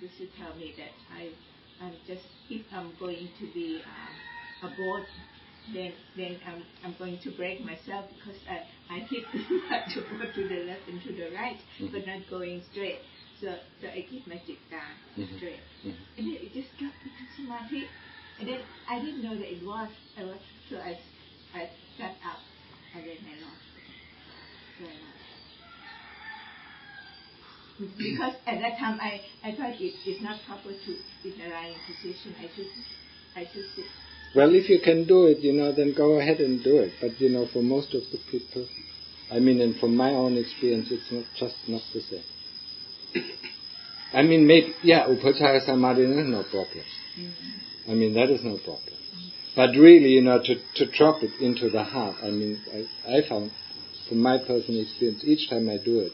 used to tell me that I'm just, if I'm going to be a boat, then I'm going to break myself because I keep to go to the left and to the right, but not going straight. So I keep my citta straight, and then it just got into samadhi, and then I didn't know that it was. So I sat up, and then I lost it. Because at that time I thought it's not proper to in a lying position. I should sit. Well, if you can do it, then go ahead and do it. But for most of the people, and from my own experience, it's not the same. Maybe Upachara Samadhi is no problem. That is no problem. But really, to drop it into the heart. I found, from my personal experience, each time I do it,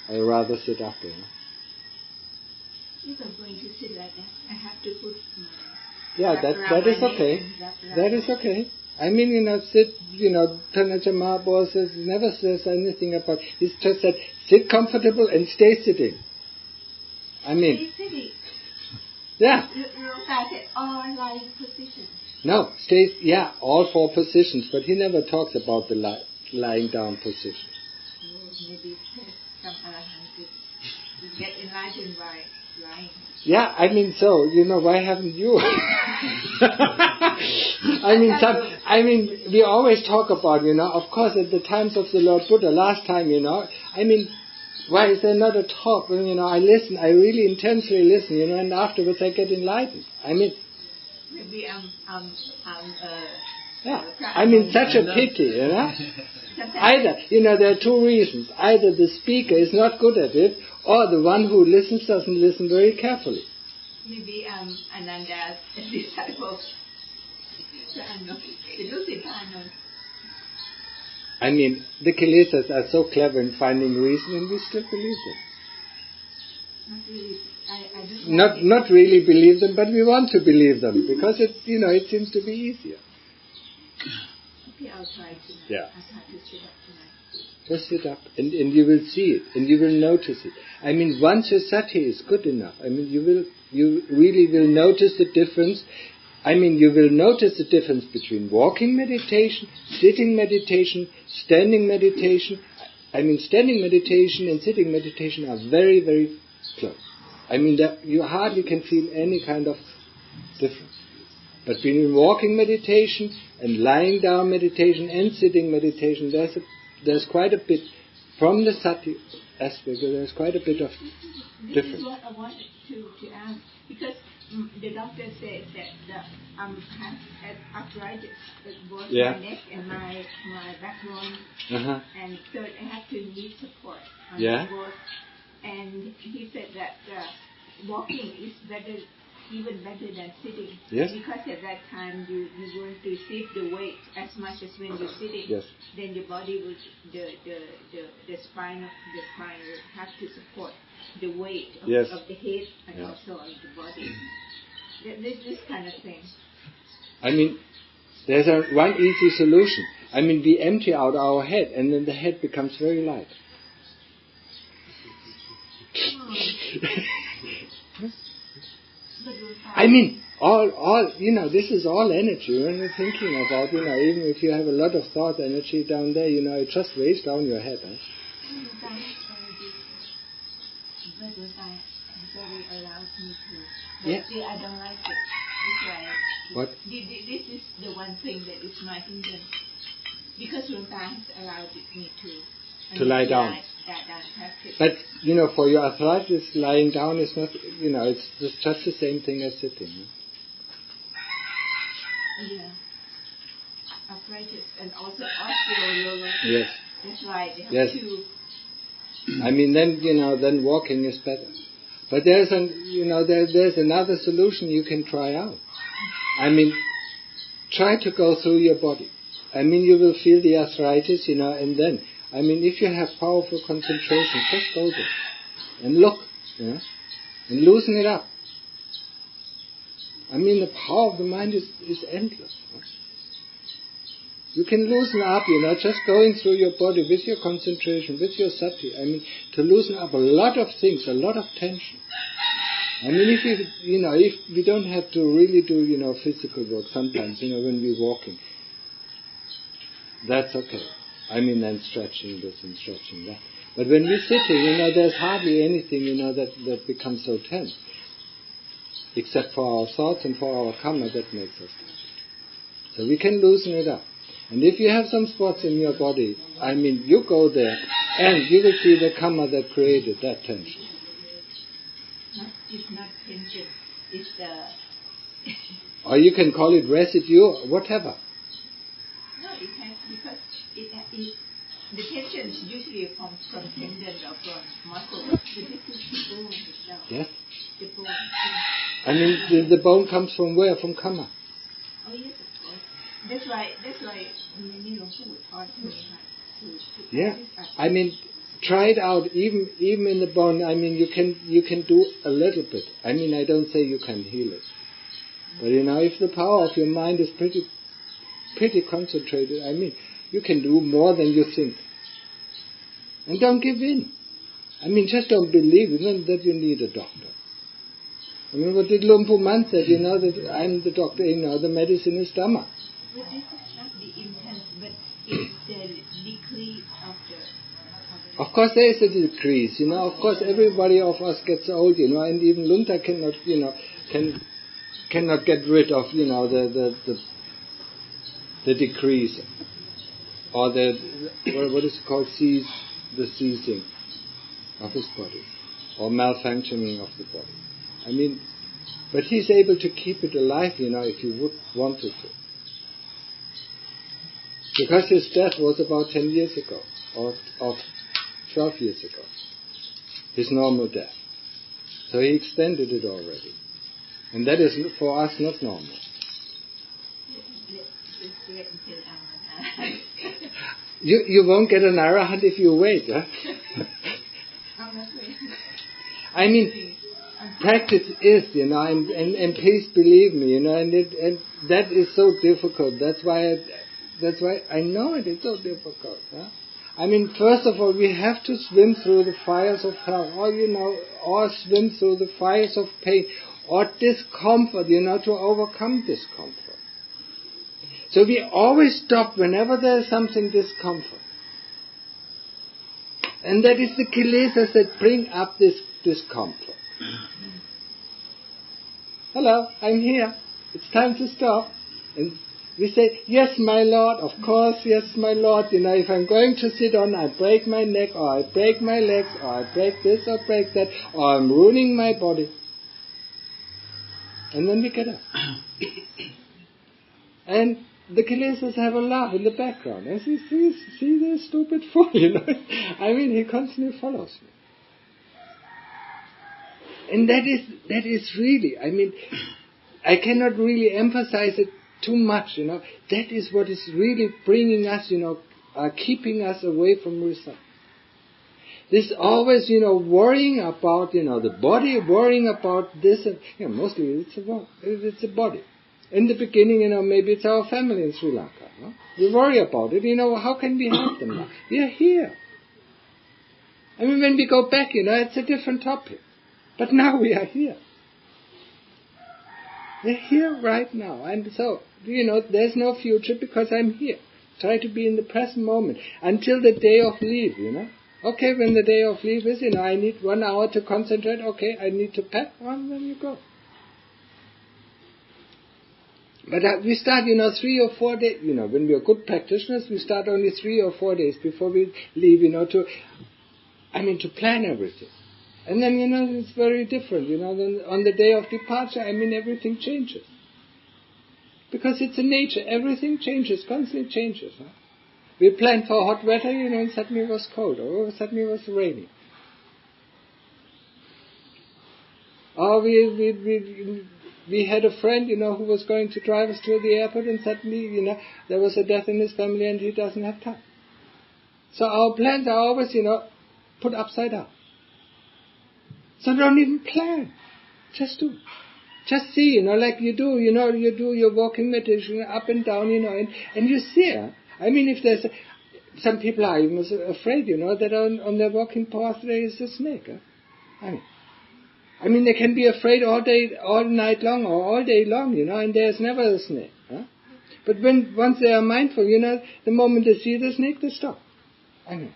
I rather sit up. If I'm going to sit like that, I have to put my... Yeah, that is okay. That is okay. Sit, Tanaja Mahabodhi never says anything about, he just said, sit comfortable and stay sitting. Stay sitting? Yeah. You said all lying positions. No, all 4 positions, but he never talks about the lying down position. Maybe some arahant could get enlightened by lying. Yeah, so, why haven't you? We always talk about, of course at the times of the Lord Buddha, last time, why is there not a talk when, I listen, I really intensely listen, and afterwards I get enlightened. Maybe such a pity, Either, there are 2 reasons. Either the speaker is not good at it, or the one who listens doesn't listen very carefully. Maybe Ananda's disciple. The kilesas are so clever in finding reason, and we still believe them. Not really. I just not really believe them, but we want to believe them because it seems to be easier. Okay, I'll try tonight. Yeah. I'll try to sit up tonight. Just sit up, and you will see it, and you will notice it. Once your sati is good enough, you really will notice the difference. You will notice the difference between walking meditation, sitting meditation, standing meditation. Standing meditation and sitting meditation are very, very close. You hardly can feel any kind of difference. But between walking meditation and lying down meditation and sitting meditation, there's quite a bit, from the sati aspect, there's quite a bit of difference. This is what I wanted to ask, because the doctor said that I have arthritis in both my neck and my backbone, and so I have to need support on both. And he said that walking is even better than sitting, because at that time you won't receive the weight as much as when you're sitting. Then your body will, the spine will have to support the weight of the head and also of the body. This kind of thing. There's one easy solution. We empty out our head, and then the head becomes very light. All this is all energy. When you're thinking about, even if you have a lot of thought energy down there, it just weighs down your head. Very allows me to. But still, I don't like it. It's like, what? This is the one thing that is my hindrance. Because Runta has allowed me to lie down. But, for your arthritis, lying down is not, it's just the same thing as sitting. Yeah. Arthritis and also osteoarthritis. Yes. That's right. They have two. Then walking is better. But there's another solution you can try out. Try to go through your body. You will feel the arthritis, and then, if you have powerful concentration, just go there and look, and loosen it up. The power of the mind is endless. You can loosen up, just going through your body with your concentration, with your sati. To loosen up a lot of things, a lot of tension. I mean, if we don't have to really do, physical work sometimes, when we're walking, that's okay. I mean, then stretching this and stretching that. But when we're sitting, there's hardly anything, that becomes so tense. Except for our thoughts and for our karma that makes us tense. So we can loosen it up. And if you have some spots in your body, I mean, you go there and you will see the karma that created that tension. It's not tension, it's the... Or you can call it residue, or whatever. No, it has, because the tension usually comes from tendon or from muscle. But this is the bone itself. Yes? The bone. I mean, the bone comes from where? From karma. Oh yes, of course. That's why many of you taught me to yeah. I mean, try it out. Even in the bone. I mean, you can do a little bit. I mean, I don't say you can heal it, but if the power of your mind is pretty concentrated, I mean, you can do more than you think. And don't give in. I mean, just don't believe that you need a doctor. I mean, what did Lumpu Man said? That I'm the doctor. The medicine is Dhamma. But this is not the intent, but it's the decrease of the... Of course, there is a decrease. Of course, everybody of us gets old. And even Lunta cannot, cannot get rid of, the decrease, or what is it called, the ceasing of his body, or malfunctioning of the body. I mean, but he's able to keep it alive, if he would wanted to. Because his death was about 10 years ago, or 12 years ago, his normal death. So he extended it already. And that is for us not normal. You won't get an arahant if you wait, huh? I mean, practice is, and please believe me, and that is so difficult. That's why I know it is so difficult. Huh? I mean, first of all, we have to swim through the fires of hell, or swim through the fires of pain, or discomfort, to overcome discomfort. So we always stop whenever there is something discomfort. And that is the kilesas that bring up this discomfort. Hello, I'm here. It's time to stop. And we say, yes, my Lord, of course, yes, my Lord. If I'm going to sit on, I break my neck, or I break my legs, or I break this or break that, or I'm ruining my body. And then we get up. And the kilesas have a laugh in the background. I say, see this stupid fool, I mean, he constantly follows me. And that is really, I mean, I cannot really emphasize it too much, That is what is really bringing us, keeping us away from result. This always, worrying about, the body, worrying about this, and mostly it's a body. In the beginning, maybe it's our family in Sri Lanka. No? We worry about it. How can we help them now? We are here. I mean, when we go back, it's a different topic. But now we are here. We're here right now. And so, there's no future because I'm here. Try to be in the present moment until the day of leave, Okay, when the day of leave is, I need 1 hour to concentrate. Okay, I need to pack. Well, then you go. But we start, 3 or 4 days, when we are good practitioners, we start only 3 or 4 days before we leave, to plan everything. And then, it's very different, then on the day of departure, everything changes. Because it's a nature, everything changes, constantly changes. Huh? We planned for hot weather, and suddenly it was cold, or suddenly it was raining. Or we had a friend, who was going to drive us to the airport, and suddenly, there was a death in his family and he doesn't have time. So our plans are always, put upside down. So don't even plan. Just do. Just see, like you do, you do your walking meditation up and down, and you see. If there's some people are even afraid, that on their walking path there is a snake. I mean, they can be afraid all night long or all day long, and there's never a snake. Huh? But once they are mindful, the moment they see the snake, they stop. I mean,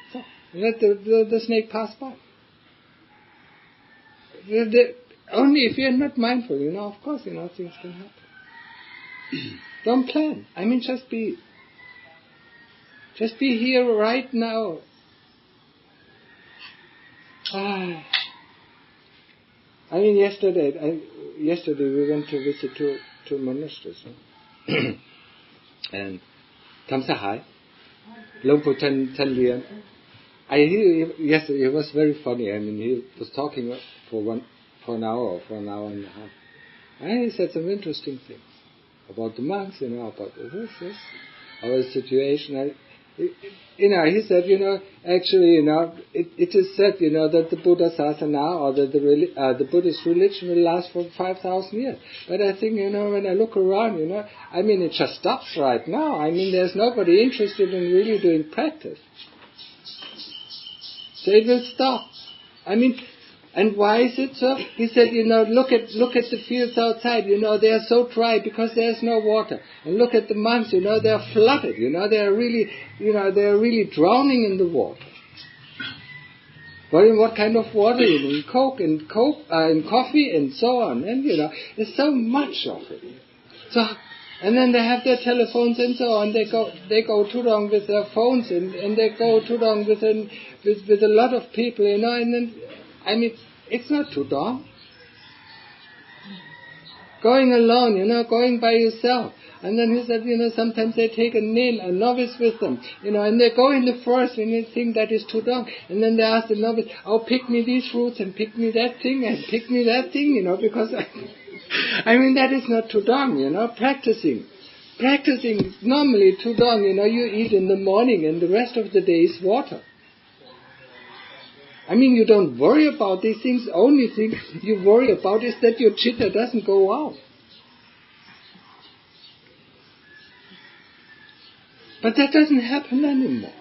stop. Let the snake pass by. Only if you're not mindful, of course, things can happen. Don't plan. I mean, just be here right now. I mean, yesterday we went to visit two monasteries, and Tamsahai, Longpo Tan Lian. Yesterday it was very funny. I mean, he was talking for an hour or for an hour and a half, and he said some interesting things about the monks, about this, our situation. He said, actually, it is said, that the Buddha Sasana or that the Buddhist religion will last for 5,000 years. But I think, when I look around, I mean, it just stops right now. I mean, there's nobody interested in really doing practice. So it will stop. I mean, and why is it so? He said, look at the fields outside, they are so dry because there's no water. And look at the monks, they're flooded, they're really drowning in the water. But in what kind of water? In Coke and coffee and so on. And, there's so much of it. So, and then they have their telephones and so on. They go too long with their phones and they go too long with a lot of people, and then, I mean, it's not too long. Going alone, going by yourself. And then he said, sometimes they take a novice with them, and they go in the forest and they think that is too long. And then they ask the novice, pick me these fruits and pick me that thing and pick me that thing, because I mean, that is not too long, practicing. Practicing is normally too long, you eat in the morning and the rest of the day is water. I mean, you don't worry about these things. Only thing you worry about is that your chitta doesn't go out. But that doesn't happen anymore.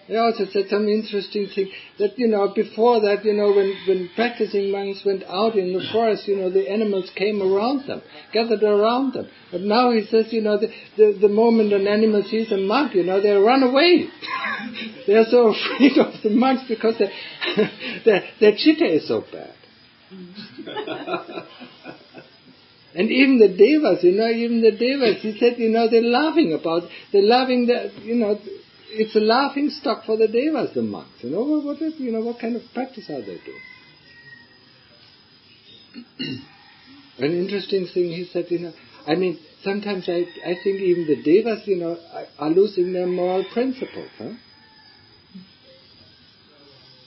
They also said some interesting thing that, before that, when practicing monks went out in the forest, the animals came around them, gathered around them. But now he says, the moment an animal sees a monk, they run away. They are so afraid of the monks because their chitta is so bad. And even the devas, he said, they're laughing it's a laughing stock for the devas, the monks. What kind of practice are they doing? An interesting thing he said, I mean, sometimes I think even the devas, are losing their moral principles, huh?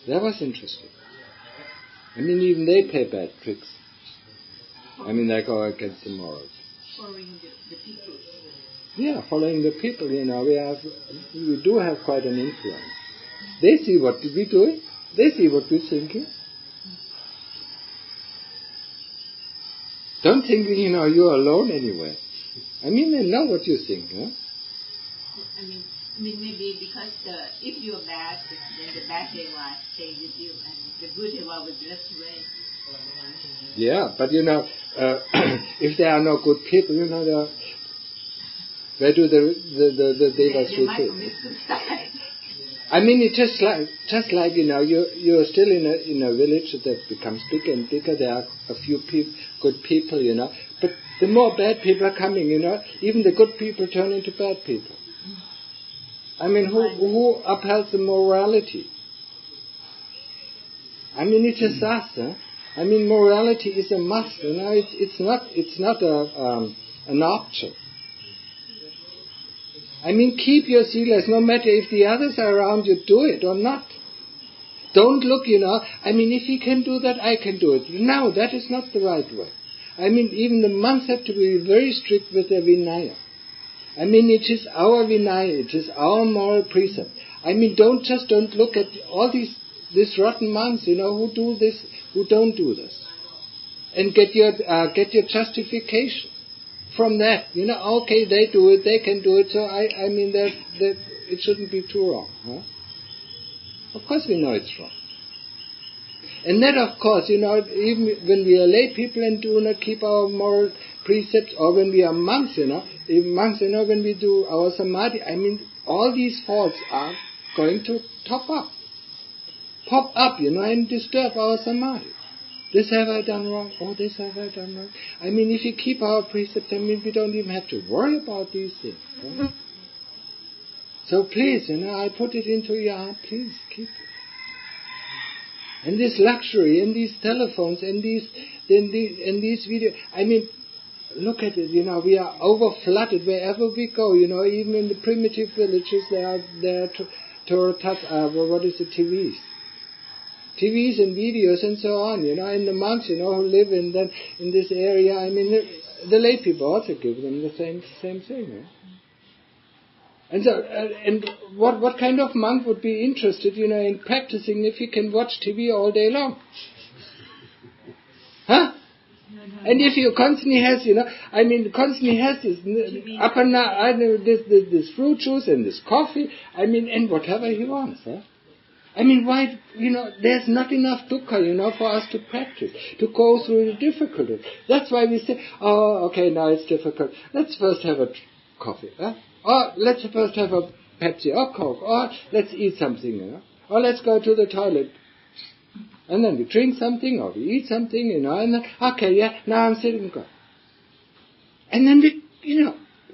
That was interesting. I mean, even they pay bad tricks. I mean, they go against the morals. Following the people. Yeah, following the people, we do have quite an influence. They see what we do, they see what we're thinking. Don't think, you're alone anyway. I mean, they know what you think, huh? I mean maybe because if you're bad, then the bad deva stay with you, and the good deva will drift away. Yeah, but if there are no good people, where do the devas retreat? I mean, it's just like you're still in a village that becomes bigger and bigger. There are a few good people, but the more bad people are coming, even the good people turn into bad people. I mean, who upholds the morality? I mean, it's just us, huh? I mean, morality is a must. It's not an option. I mean, keep your silas, no matter if the others are around you, do it or not. Don't look, I mean, if he can do that, I can do it. No, that is not the right way. I mean, even the monks have to be very strict with their vinaya. I mean, it is our vinaya, it is our moral precept. I mean, don't look at all these rotten monks, who do this, who don't do this. And get your justification from that. Okay, they do it, they can do it, so I mean that it shouldn't be too wrong. Huh? Of course we know it's wrong. And that, of course, even when we are lay people and do not keep our moral precepts, or when we are monks, even monks, when we do our samadhi, all these faults are going to pop up, and disturb our samadhi. This have I done wrong? Oh, this have I done wrong? If you keep our precepts, we don't even have to worry about these things. Right? So please, I put it into your heart, please keep it. And this luxury, and these telephones, and these videos, look at it, we are over-flooded wherever we go, even in the primitive villages, there are TVs. TVs and videos and so on, and the monks, who live in this area, the lay people also give them the same thing. And so, and what kind of monk would be interested, in practicing if he can watch TV all day long? Huh? And if you constantly has, this up and down, this fruit juice and this coffee, and whatever he wants, huh? Why, there's not enough dukkha, for us to practice, to go through the difficulties. That's why we say, oh, okay, now it's difficult. Let's first have a coffee, huh? Or let's first have a Pepsi or Coke, or let's eat something, or let's go to the toilet. And then we drink something, or we eat something, and then, okay, yeah, now I'm sitting. And then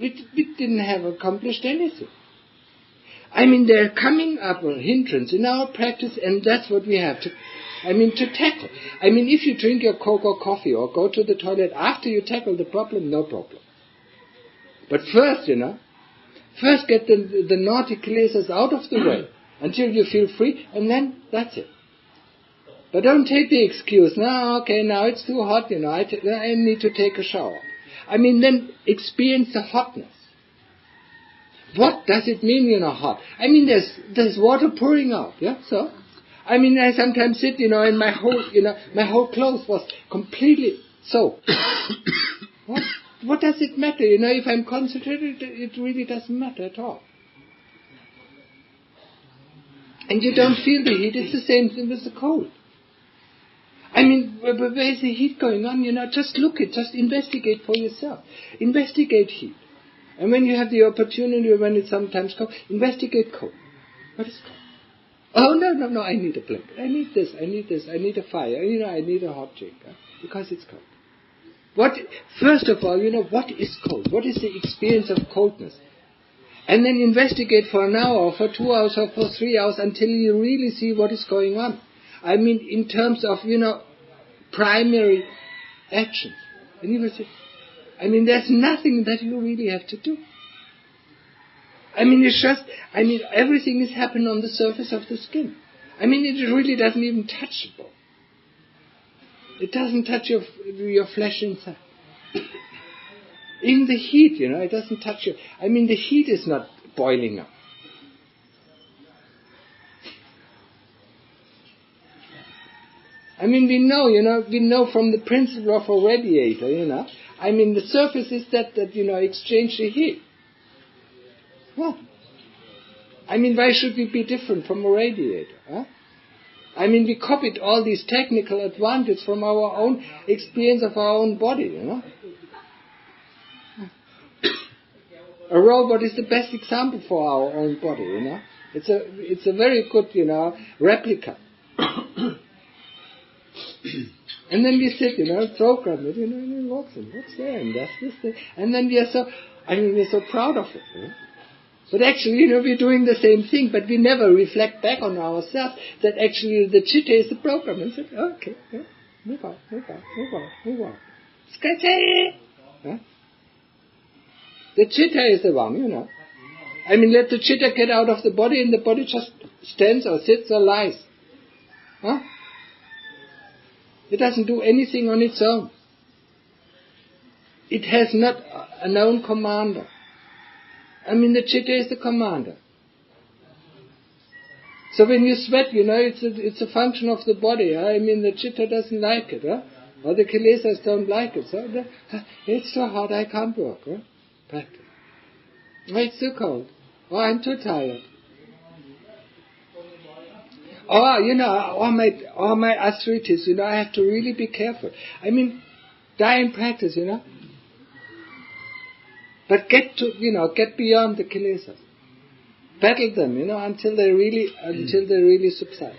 we didn't have accomplished anything. They're coming up a hindrance in our practice, and that's what we have to tackle. If you drink your Coke or coffee, or go to the toilet after you tackle the problem, no problem. But first, first get the naughty kilesas out of the way, until you feel free, and then that's it. But don't take the excuse, no, okay, now it's too hot, I need to take a shower. Then experience the hotness. What does it mean, hot? There's water pouring out, yeah, so? I sometimes sit, and my whole clothes was completely soaked. What does it matter, if I'm concentrated, it really doesn't matter at all. And you don't feel the heat, it's the same thing with the cold. Where is the heat going on? Just look it, just investigate for yourself. Investigate heat. And when you have the opportunity, when it's sometimes cold, investigate cold. What is cold? Oh, no, I need a blanket. I need this, I need a fire. I need a hot drink. Because it's cold. First of all, what is cold? What is the experience of coldness? And then investigate for an hour, or for 2 hours, or for 3 hours, until you really see what is going on. In terms of, primary actions. And you will say, there's nothing that you really have to do. It's just, everything is happening on the surface of the skin. It really doesn't even touch the bone. It doesn't touch your flesh inside. Even the heat, it doesn't touch you. The heat is not boiling up. We know from the principle of a radiator, the surface is that exchange the heat. Well, why should we be different from a radiator? Huh? We copied all these technical advantages from our own experience of our own body, A robot is the best example for our own body, It's a very good, replica. And then we sit, program it, and it works, and what's there, and that's this thing. And then we're so proud of it. But actually, we're doing the same thing, but we never reflect back on ourselves that actually the chitta is the program. And say, okay, yeah, move on. Huh? The chitta is the one, let the chitta get out of the body, and the body just stands or sits or lies. Huh? It doesn't do anything on its own. It has not a known commander. The chitta is the commander. So when you sweat, it's a function of the body. The chitta doesn't like it, or the kilesas don't like it. So it's too hot, I can't work. Practice. Oh, it's too cold. Oh, I'm too tired. Or, or my arthritis, I have to really be careful. I mean, die in practice, But get beyond the kilesas. Battle them, until they really subside.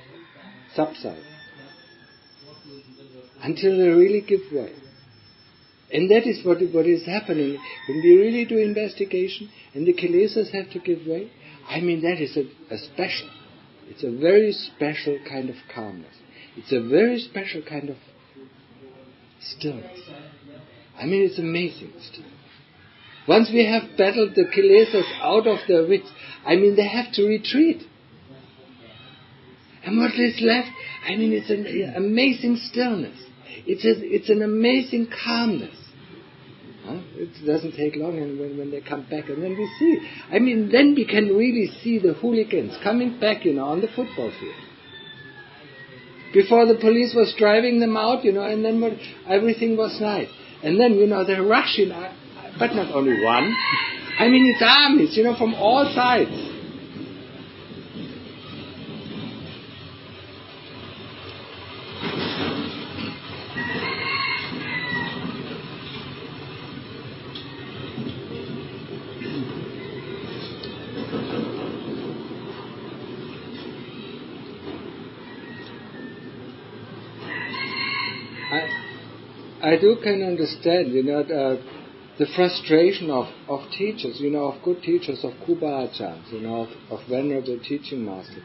Until they really give way. And that is what is happening. When we really do investigation and the kilesas have to give way, I mean, that is it's a very special kind of calmness. It's a very special kind of stillness. I mean, it's amazing stillness. Once we have battled the kilesas out of their wits, I mean, they have to retreat. And what is left, I mean, it's an amazing stillness. It's an amazing calmness. It doesn't take long when they come back, and then we see. I mean, then we can really see the hooligans coming back, on the football field. Before the police was driving them out, and then everything was nice. And then, they're rushing, but not only one. I mean, it's armies, from all sides. I can understand, the frustration of teachers, of good teachers, of Kuba Acharyas, of venerable teaching masters.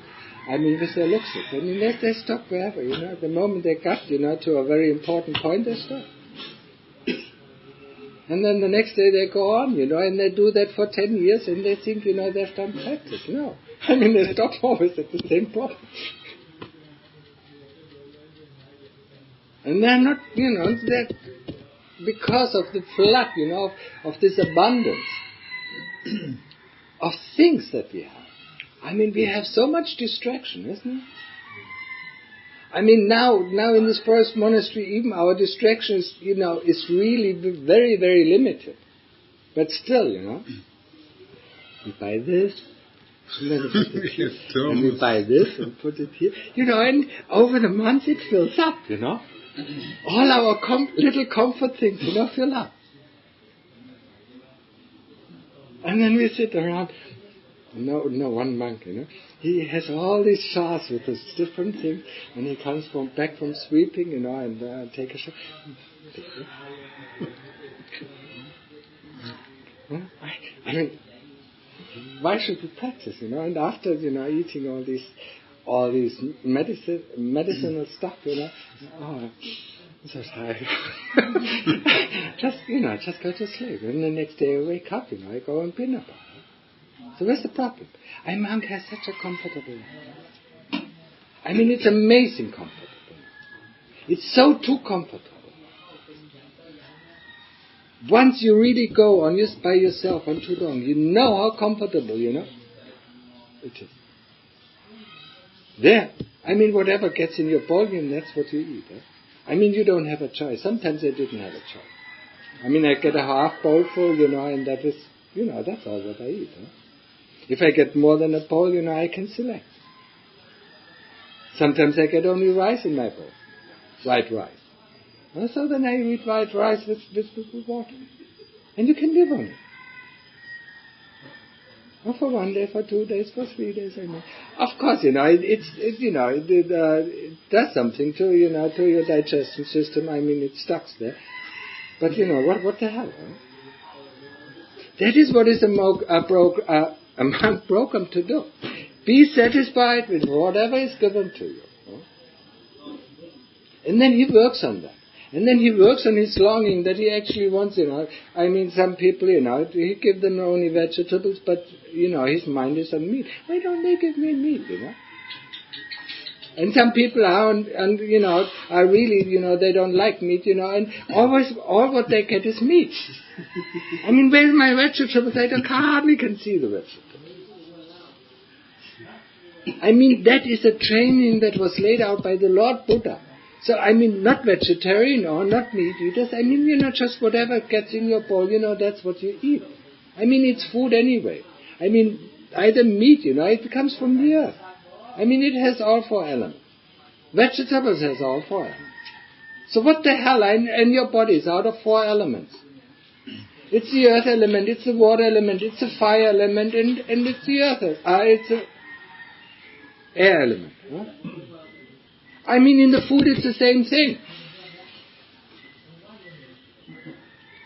I mean, with their looks, I mean, they stop wherever, the moment they got, to a very important point, they stop. And then the next day they go on, and they do that for 10 years, and they think, they've done practice. No. I mean, they stop always at the same point. And they're not, they're because of the flood, of this abundance of things that we have. I mean, we have so much distraction, isn't it? I mean, now in this first monastery, even our distraction is, is really very, very limited. But still, we buy this, and then we put it here, and we buy this and put it here, and over the months it fills up, All our little comfort things, fill up. And then we sit around. One monk, he has all these jars with his different things, and he comes back from sweeping, and take a shower. I mean, why should we practice, And after, eating all these medicinal stuff, I'm so tired. just go to sleep. And the next day I wake up, I go and Pinapa. So where's the problem? A monk has such a comfortable life. I mean, it's amazing comfortable. It's so too comfortable. Once you really go on just by yourself on too long, you know how comfortable, it is. There. I mean, whatever gets in your volume, that's what you eat. I mean, you don't have a choice. Sometimes I didn't have a choice. I mean, I get a half bowl full, and that is, that's all what I eat. If I get more than a bowl, I can select. Sometimes I get only rice in my bowl. White rice. So then I eat white rice with water. And you can live on it. Or for 1 day, for 2 days, for 3 days, I mean. Of course, it does something to, to your digestion system. I mean, it stuck there. But, what the hell? That is what is a monk broken to do. Be satisfied with whatever is given to you. And then he works on that. And then he works on his longing that he actually wants, I mean, some people, he give them only vegetables, but, his mind is on meat. Why don't they give me meat, And some people are, are really, they don't like meat, and always, all what they get is meat. I mean, where's my vegetables? I hardly can see the vegetables. I mean, that is a training that was laid out by the Lord Buddha. So, I mean, not vegetarian or not meat eaters. I mean, just whatever gets in your bowl, that's what you eat. I mean, it's food anyway. I mean, either meat, it comes from the earth. I mean, it has all 4 elements. Vegetables has all 4 elements. So what the hell? And your body is out of 4 elements. It's the earth element, it's the water element, it's the fire element, and it's the earth. It's the air element. Huh? I mean, in the food it's the same thing.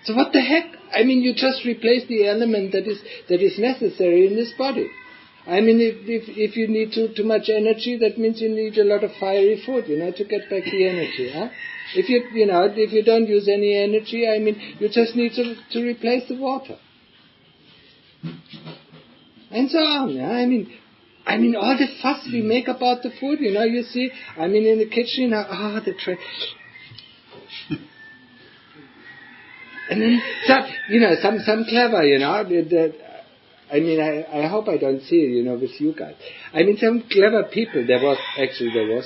So what the heck? I mean, you just replace the element that is necessary in this body. I mean, if you need too much energy, that means you need a lot of fiery food, to get back the energy. Huh? If you don't use any energy, I mean, you just need to replace the water, and so on. Yeah? I mean, all the fuss we make about the food, you see. I mean, in the kitchen, the tray. And then some clever, I mean, I hope I don't see it, with you guys. I mean, some clever people. There was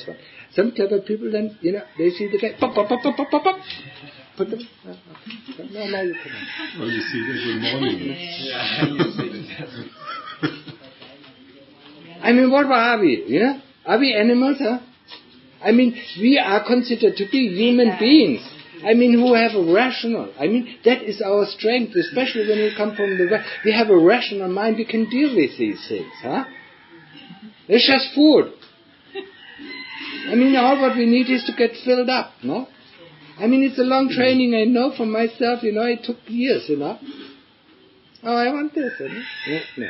one. Some clever people then, they see the guy. Pop, pop, pop, pop, pop, pop, pop. Put them. No, now you come on. Oh, you see the good morning. Yeah, you see the I mean, what are we? Are we animals? Huh? I mean, we are considered to be human beings. I mean, who have a rational. I mean, that is our strength, especially when we come from the West. We have a rational mind. We can deal with these things. Huh? It's just food. I mean, all what we need is to get filled up, no? I mean, it's a long training, I know for myself, it took years, Oh, I want this, No.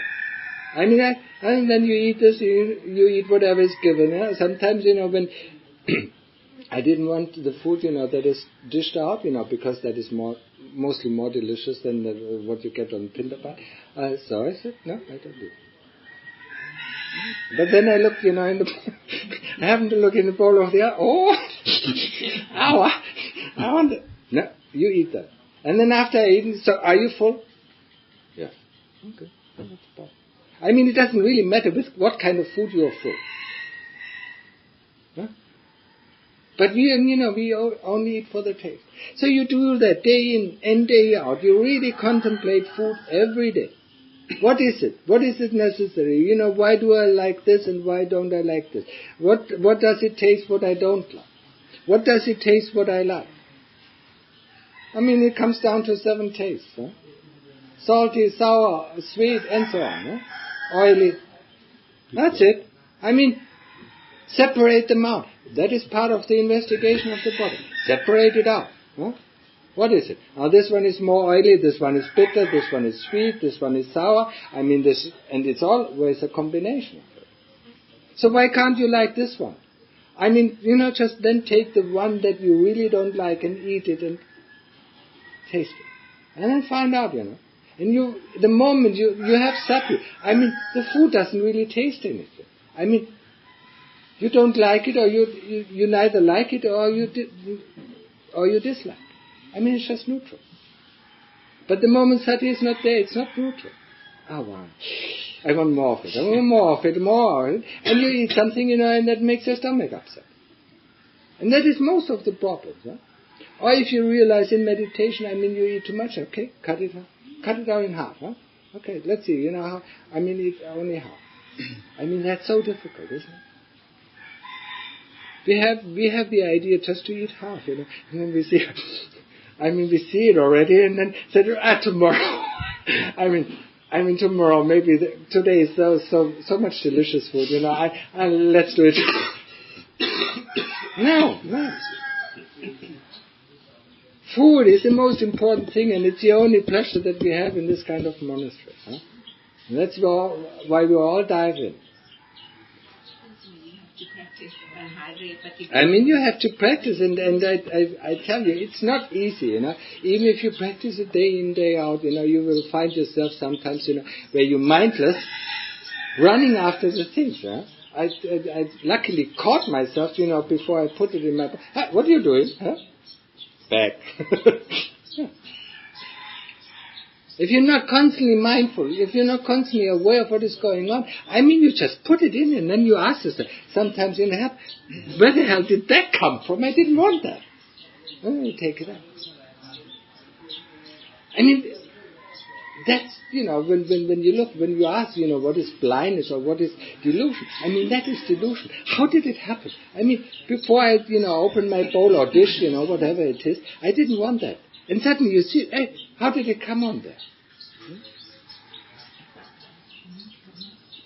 I mean, and then you eat this, you eat whatever is given, Sometimes, when I didn't want the food, that is dished out, because that is mostly more delicious than what you get on Pindapad. So I said, no, I don't do it. But then I look, in the, I happen to look in the bowl of the other. Oh, I want it. No, you eat that. And then after I eat, so are you full? Yeah. Okay. I mean, it doesn't really matter with what kind of food you are full. Huh? But we only eat for the taste. So you do that day in and day out. You really contemplate food every day. What is it? What is it necessary? Why do I like this and why don't I like this? What does it taste what I don't like? What does it taste what I like? I mean, it comes down to 7 tastes. Huh? Salty, sour, sweet, and so on. Huh? Oily. That's it. I mean, separate them out. That is part of the investigation of the body. Separate it out. Huh? What is it? Now this one is more oily, this one is bitter, this one is sweet, this one is sour. I mean and it's always a combination of it. So why can't you like this one? I mean, just then take the one that you really don't like and eat it and taste it. And then find out, And the moment you have sati, I mean, the food doesn't really taste anything. I mean, you don't like it or you neither like it or you dislike it. I mean, it's just neutral. But the moment sati is not there, it's not neutral. Wow. I want more of it. I want more of it, more of it. And you eat something, and that makes your stomach upset. And that is most of the problems. Huh? Or if you realize in meditation, I mean, you eat too much, okay, cut it down in half. Huh? Okay, let's see, how, I mean, eat only half. I mean, that's so difficult, isn't it? We have the idea just to eat half, and then we see, we see it already, and then say, tomorrow. I mean, tomorrow, maybe today is so much delicious food, let's do it. No. Food is the most important thing, and it's the only pleasure that we have in this kind of monastery. Huh? And that's why we all dive in. I mean, you have to practice, and I tell you, it's not easy, Even if you practice it day in, day out, you will find yourself sometimes, where you're mindless, running after the things, huh? I luckily caught myself, before I put it in my... what are you doing, huh? Back. If you're not constantly mindful, if you're not constantly aware of what is going on, I mean, you just put it in and then you ask yourself, sometimes where the hell did that come from? I didn't want that. And then you take it out. I mean, that's, when you look, when you ask, what is blindness or what is delusion, I mean, that is delusion. How did it happen? I mean, before I, open my bowl or dish, whatever it is, I didn't want that. And suddenly you see, hey, how did it come on there?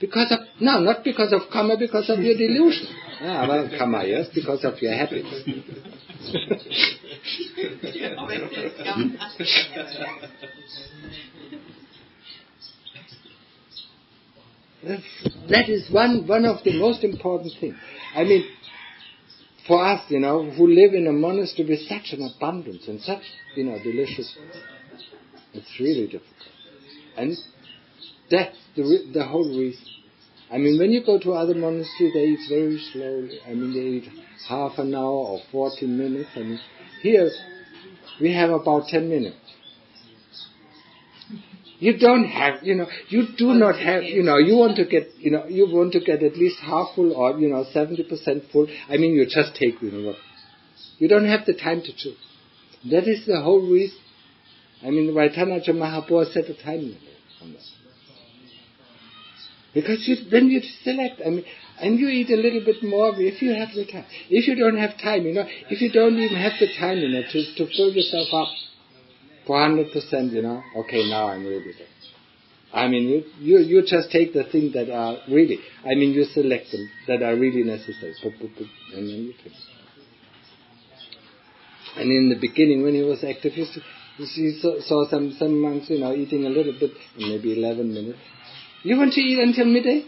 Because of, no, not because of karma, because of your delusion. Well, karma, yes, because of your habits. That is one of the most important things. I mean, for us, who live in a monastery with such an abundance and such, delicious, it's really difficult. And that's the whole reason. I mean, when you go to other monasteries, they eat very slowly. I mean, they eat half an hour or 14 minutes. I mean, here we have about 10 minutes. You don't have, you do not have, you want to get at least half full or, 70% full. I mean, you just take, what. You don't have the time to choose. That is the whole reason. I mean, Vaitanaja Mahaprabhu set a time limit on that. Because then you select, I mean, and you eat a little bit more if you have the time. If you don't have time, if you don't even have the time, to fill yourself up for 100%, okay, now I'm ready. I mean, you just take the things that are really, I mean, you select them that are really necessary. And then you take them. And in the beginning, when he was active, he saw some monks, eating a little bit, maybe 11 minutes. You want to eat until midday?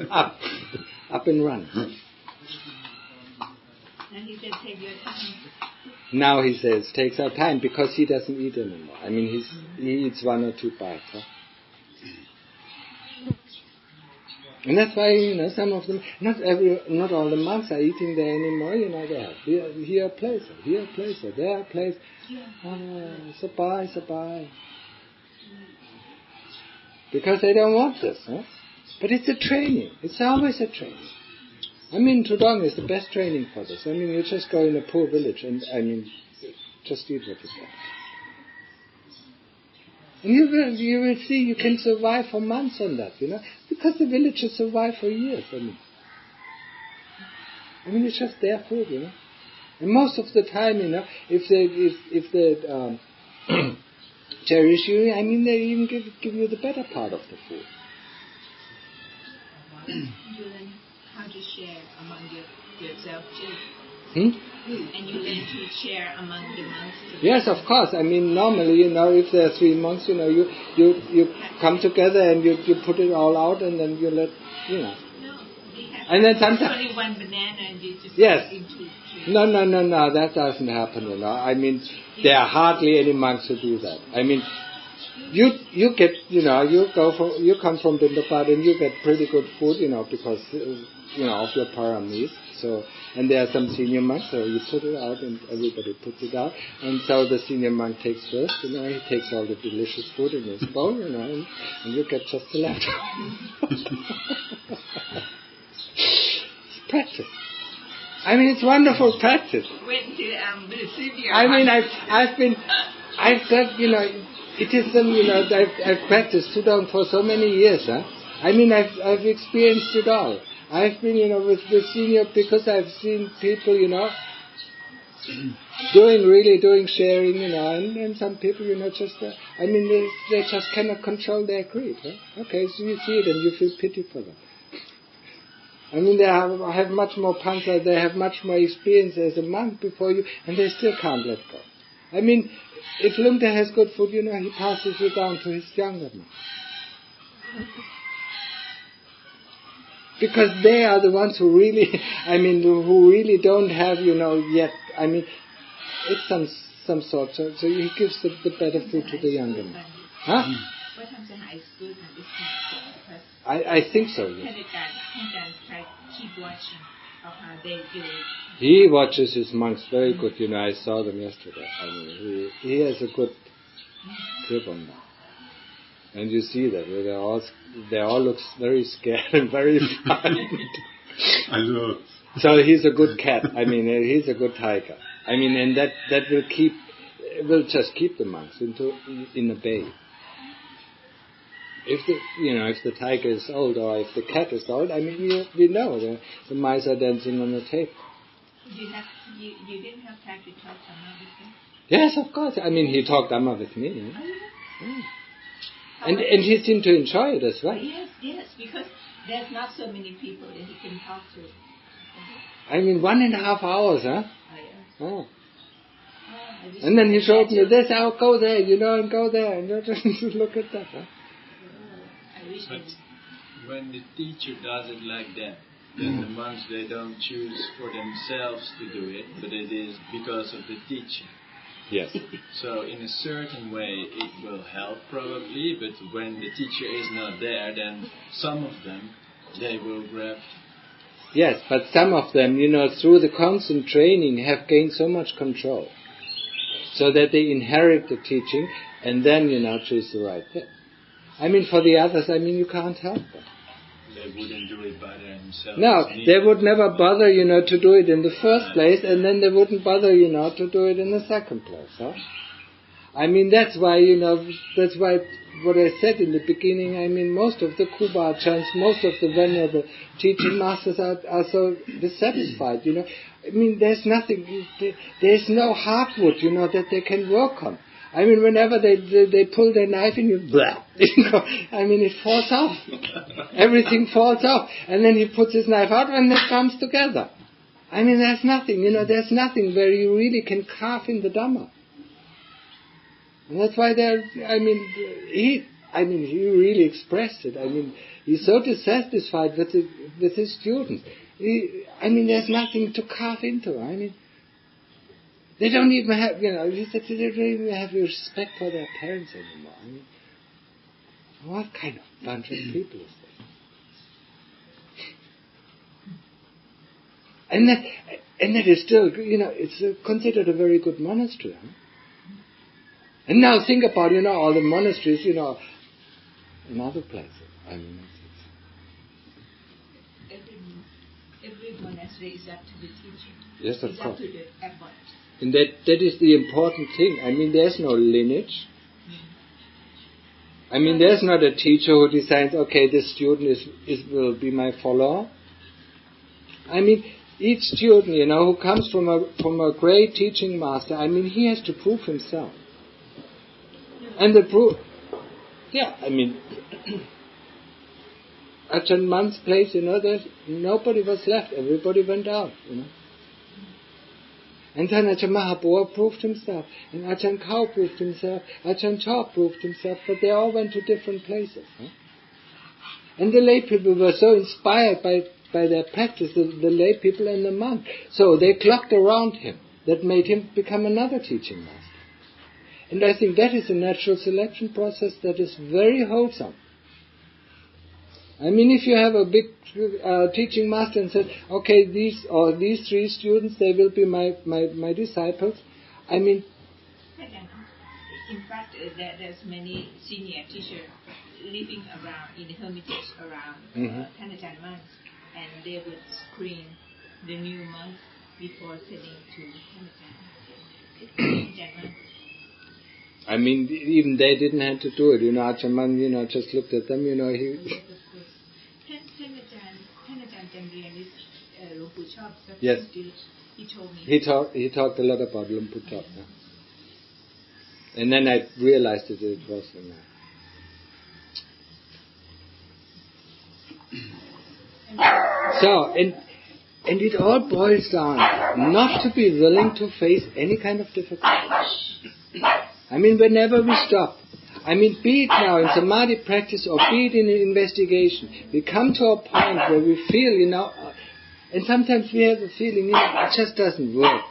Up and run. And he said, take your time. Now he says, takes our time because he doesn't eat anymore. I mean, he eats 1 or 2 bites. Huh? And that's why, some of them, not all the monks are eating there anymore. They have here a place, there a place. Sabai. Because they don't want this, huh? But it's a training. It's always a training. I mean, Tudong is the best training for this. I mean, you just go in a poor village and, just eat what you can. And you will see you can survive for months on that, because the villagers survive for years, I mean, it's just their food, And most of the time, if they cherish you, I mean, they even give you the better part of the food. You learn how to share among yourself too. And you learn to share among the monks too. Yes, of course. I mean, normally, if there are 3 monks, you come together and you put it all out and then you let, No, and then sometimes only 1 banana and you just yes. into 3. No, that doesn't happen, I mean, there are hardly any monks who do that. I mean, you get, you come from Dindapad and you get pretty good food, because, of your paramis. So, and there are some senior monks, so you put it out and everybody puts it out. And so the senior monk takes first, he takes all the delicious food in his bowl, and you get just the leftovers. It's practice. I mean, it's wonderful practice. Went to the senior. I mean, I've got, it is I've practiced Tudong for so many years, huh? I mean, I've experienced it all. I've been, with senior, because I've seen people, doing sharing, and some people, just, I mean, they just cannot control their greed, huh? Okay, so you see it and you feel pity for them. I mean, they have much more pansa, they have much more experience as a monk before you, and they still can't let go. I mean, if Lumte has good food, he passes it down to his younger monks. Because they are the ones who really, who really don't have, yet, it's some sort, so he gives the better food to the younger monks. Huh? I think so, yes. He watches his monks very good, I saw them yesterday. I mean, he has a good grip on them. And you see that, they all look very scared and very frightened. I know. So he's a good cat. I mean, he's a good tiger. I mean, and that will keep will just keep the monks in a bay. If the tiger is old or if the cat is old, I mean, we know the mice are dancing on the table. You didn't have time to talk Dhamma with him? Yes, of course. I mean, he talked Dhamma with me. You know? Oh, yeah. And he seemed to enjoy it as well. Yes, because there's not so many people that he can talk to. I mean, 1.5 hours, huh? Oh, And then he showed me this, I'll go there, and go there, and just look at that, huh? But when the teacher does it like that, then the monks, they don't choose for themselves to do it, but it is because of the teacher. Yes. So in a certain way it will help probably, but when the teacher is not there, then some of them, they will grab. Yes, but some of them, through the constant training have gained so much control, so that they inherit the teaching and then, choose the right thing. I mean, for the others, you can't help them. They wouldn't do it by themselves. No, they would never bother, to do it in the first place, and then they wouldn't bother, to do it in the second place, huh? I mean, that's why what I said in the beginning, most of the Kuba Achans, most of the venerable teaching masters are so dissatisfied, I mean, there's nothing, there's no hardwood, that they can work on. I mean, whenever they pull their knife in, blah, it falls off. Everything falls off. And then he puts his knife out and it comes together. I mean, there's nothing, there's nothing where you really can carve in the Dhamma. And that's why he really expressed it. I mean, he's so dissatisfied with his students. There's nothing to carve into. They don't even have, he said they don't even have respect for their parents anymore. What kind of bunch of people is that? And that is still, it's considered a very good monastery. Huh? And now think about, all the monasteries, in other places. Every monastery is up to the teaching. Yes, of course. It's up to the effort. And that is the important thing. There's no lineage. There's not a teacher who decides, okay, this student will be my follower. Each student, who comes from a great teaching master, he has to prove himself. And the proof, at Ajahn Mun's place, there's nobody was left. Everybody went out, And then Ajahn Mahaboa proved himself, and Ajahn Kao proved himself, Ajahn Chah proved himself, but they all went to different places. Huh? And the lay people were so inspired by their practice, the lay people and the monk. So they flocked around him. That made him become another teaching master. And I think that is a natural selection process that is very wholesome. If you have a big teaching master and said, okay, these 3 students, they will be my disciples. In fact, there's many senior teachers living around in the hermitage around Ajahn monks, and they would screen the new monks before sending to Ajahn monks. Even they didn't have to do it. Ajahn Mun, just looked at them. He. Yes. He told me. He talked a lot about Luang Pu Chop. Yeah. And then I realized that it was. So, and it all boils down not to be willing to face any kind of difficulty. Whenever we stop, be it now in samadhi practice or be it in an investigation, we come to a point where we feel, and sometimes we have a feeling, it just doesn't work.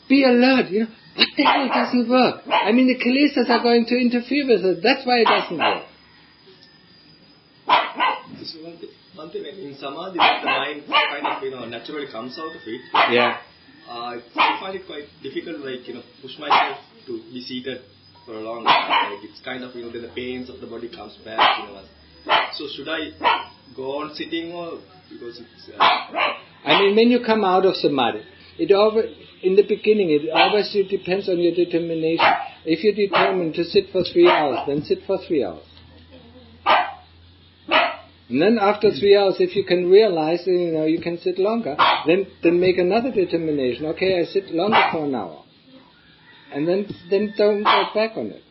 Be alert, what the hell doesn't work? The kilesas are going to interfere with it, that's why it doesn't work. One thing, in samadhi, the mind kind of, naturally comes out of it. Yeah. I find it quite difficult, push myself to be seated for a long time. It's kind of, then the pains of the body comes back, So should I go on sitting or, because it's... when you come out of samadhi, in the beginning, it always depends on your determination. If you determine to sit for 3 hours, then sit for 3 hours. And then after 3 hours, if you can realize, you can sit longer, then make another determination. Okay, I sit longer for an hour. And then don't go back on it.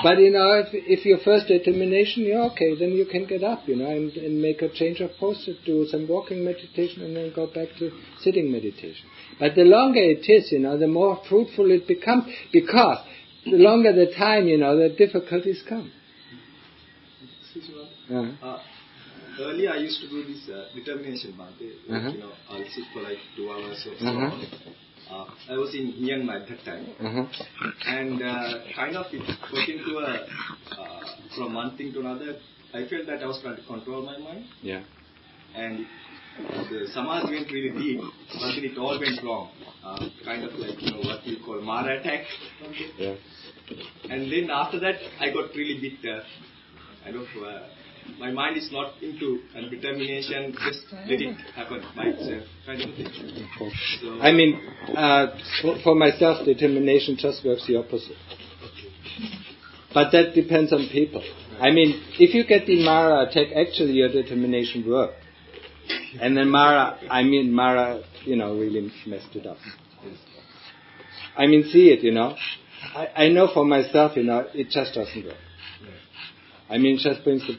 But, if your first determination, okay, then you can get up, and make a change of posture, do some walking meditation, and then go back to sitting meditation. But the longer it is, the more fruitful it becomes, because the longer the time, the difficulties come. Earlier I used to do this determination, Bhante. I'll sit for like 2 hours or so. I was in Myanmar at that time, and kind of it got into from one thing to another. I felt that I was trying to control my mind. Yeah. And the samadhi went really deep, but then it all went wrong. Kind of like what we call Mara attack. Yeah. And then after that, I got really bit. My mind is not into determination, just let it happen by itself, kind of thing. So, for myself, determination just works the opposite. But that depends on people. If you get the Mara attack, actually your determination worked. And then Mara, really messed it up. See it, I know for myself, it just doesn't work. It just brings the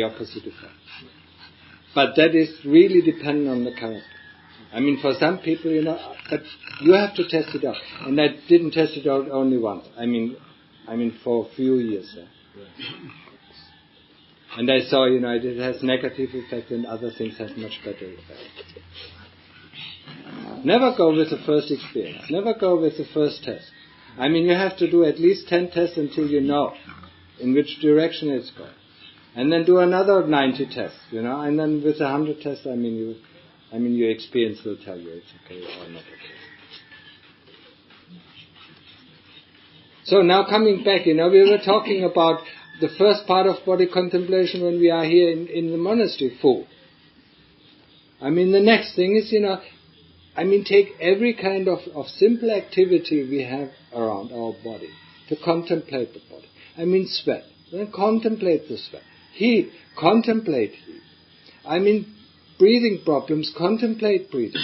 opposite effect. But that is really dependent on the character. For some people, but you have to test it out. And I didn't test it out only once. For a few years. And I saw, it has negative effect and other things have much better effect. Never go with the first experience. Never go with the first test. You have to do at least 10 tests until you know in which direction it's going. And then do another 90 tests, and then with 100 tests, your experience will tell you it's okay or not okay. So now coming back, we were talking about the first part of body contemplation when we are here in the monastery, full. The next thing is, take every kind of simple activity we have around our body to contemplate the body. Sweat. Then contemplate the sweat. Heat. Contemplate heat. Breathing problems. Contemplate breathing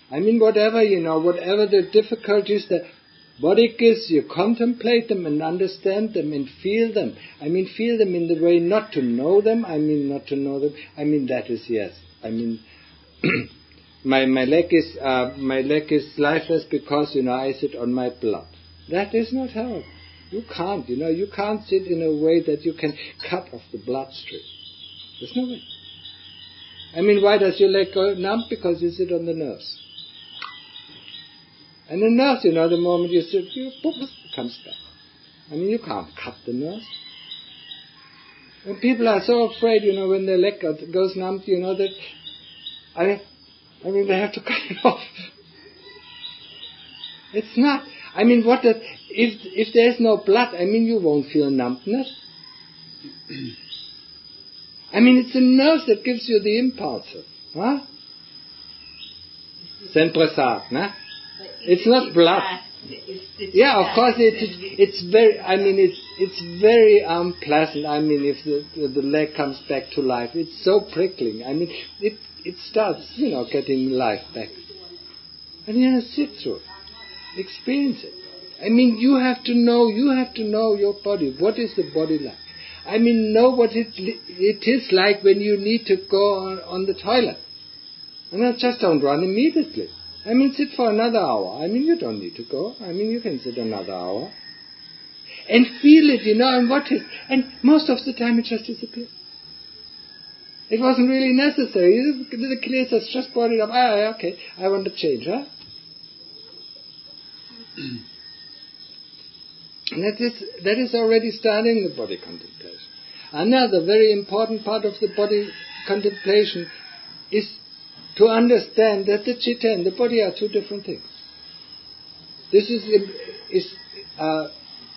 problems. Whatever the difficulties the body gives you, contemplate them and understand them and feel them. Feel them in the way not to know them. Not to know them. That is yes. My leg is lifeless because I sit on my blood. That is not health. You can't, you can't sit in a way that you can cut off the bloodstream. There's no way. Why does your leg go numb? Because you sit on the nerves. And the nerves, the moment you sit, it comes back. You can't cut the nerves. And people are so afraid, when their leg goes numb, that they have to cut it off. It's not. If there's no blood, you won't feel numbness. It's the nerves that gives you the impulses. Huh? Senprasad, nah? It's not blood. Yeah, of course, it's very, it's very unpleasant. If the leg comes back to life, it's so prickling. It starts, getting life back. And sit through it. Experience it. You have to know your body. What is the body like? Know what it is like when you need to go on the toilet. And just don't run immediately. Sit for another hour. You don't need to go. You can sit another hour. And feel it, and most of the time it just disappears. It wasn't really necessary. The clear just brought it up. Okay, I want to change, huh? And that is already starting the body contemplation. Another very important part of the body contemplation is to understand that the citta and the body are two different things. This is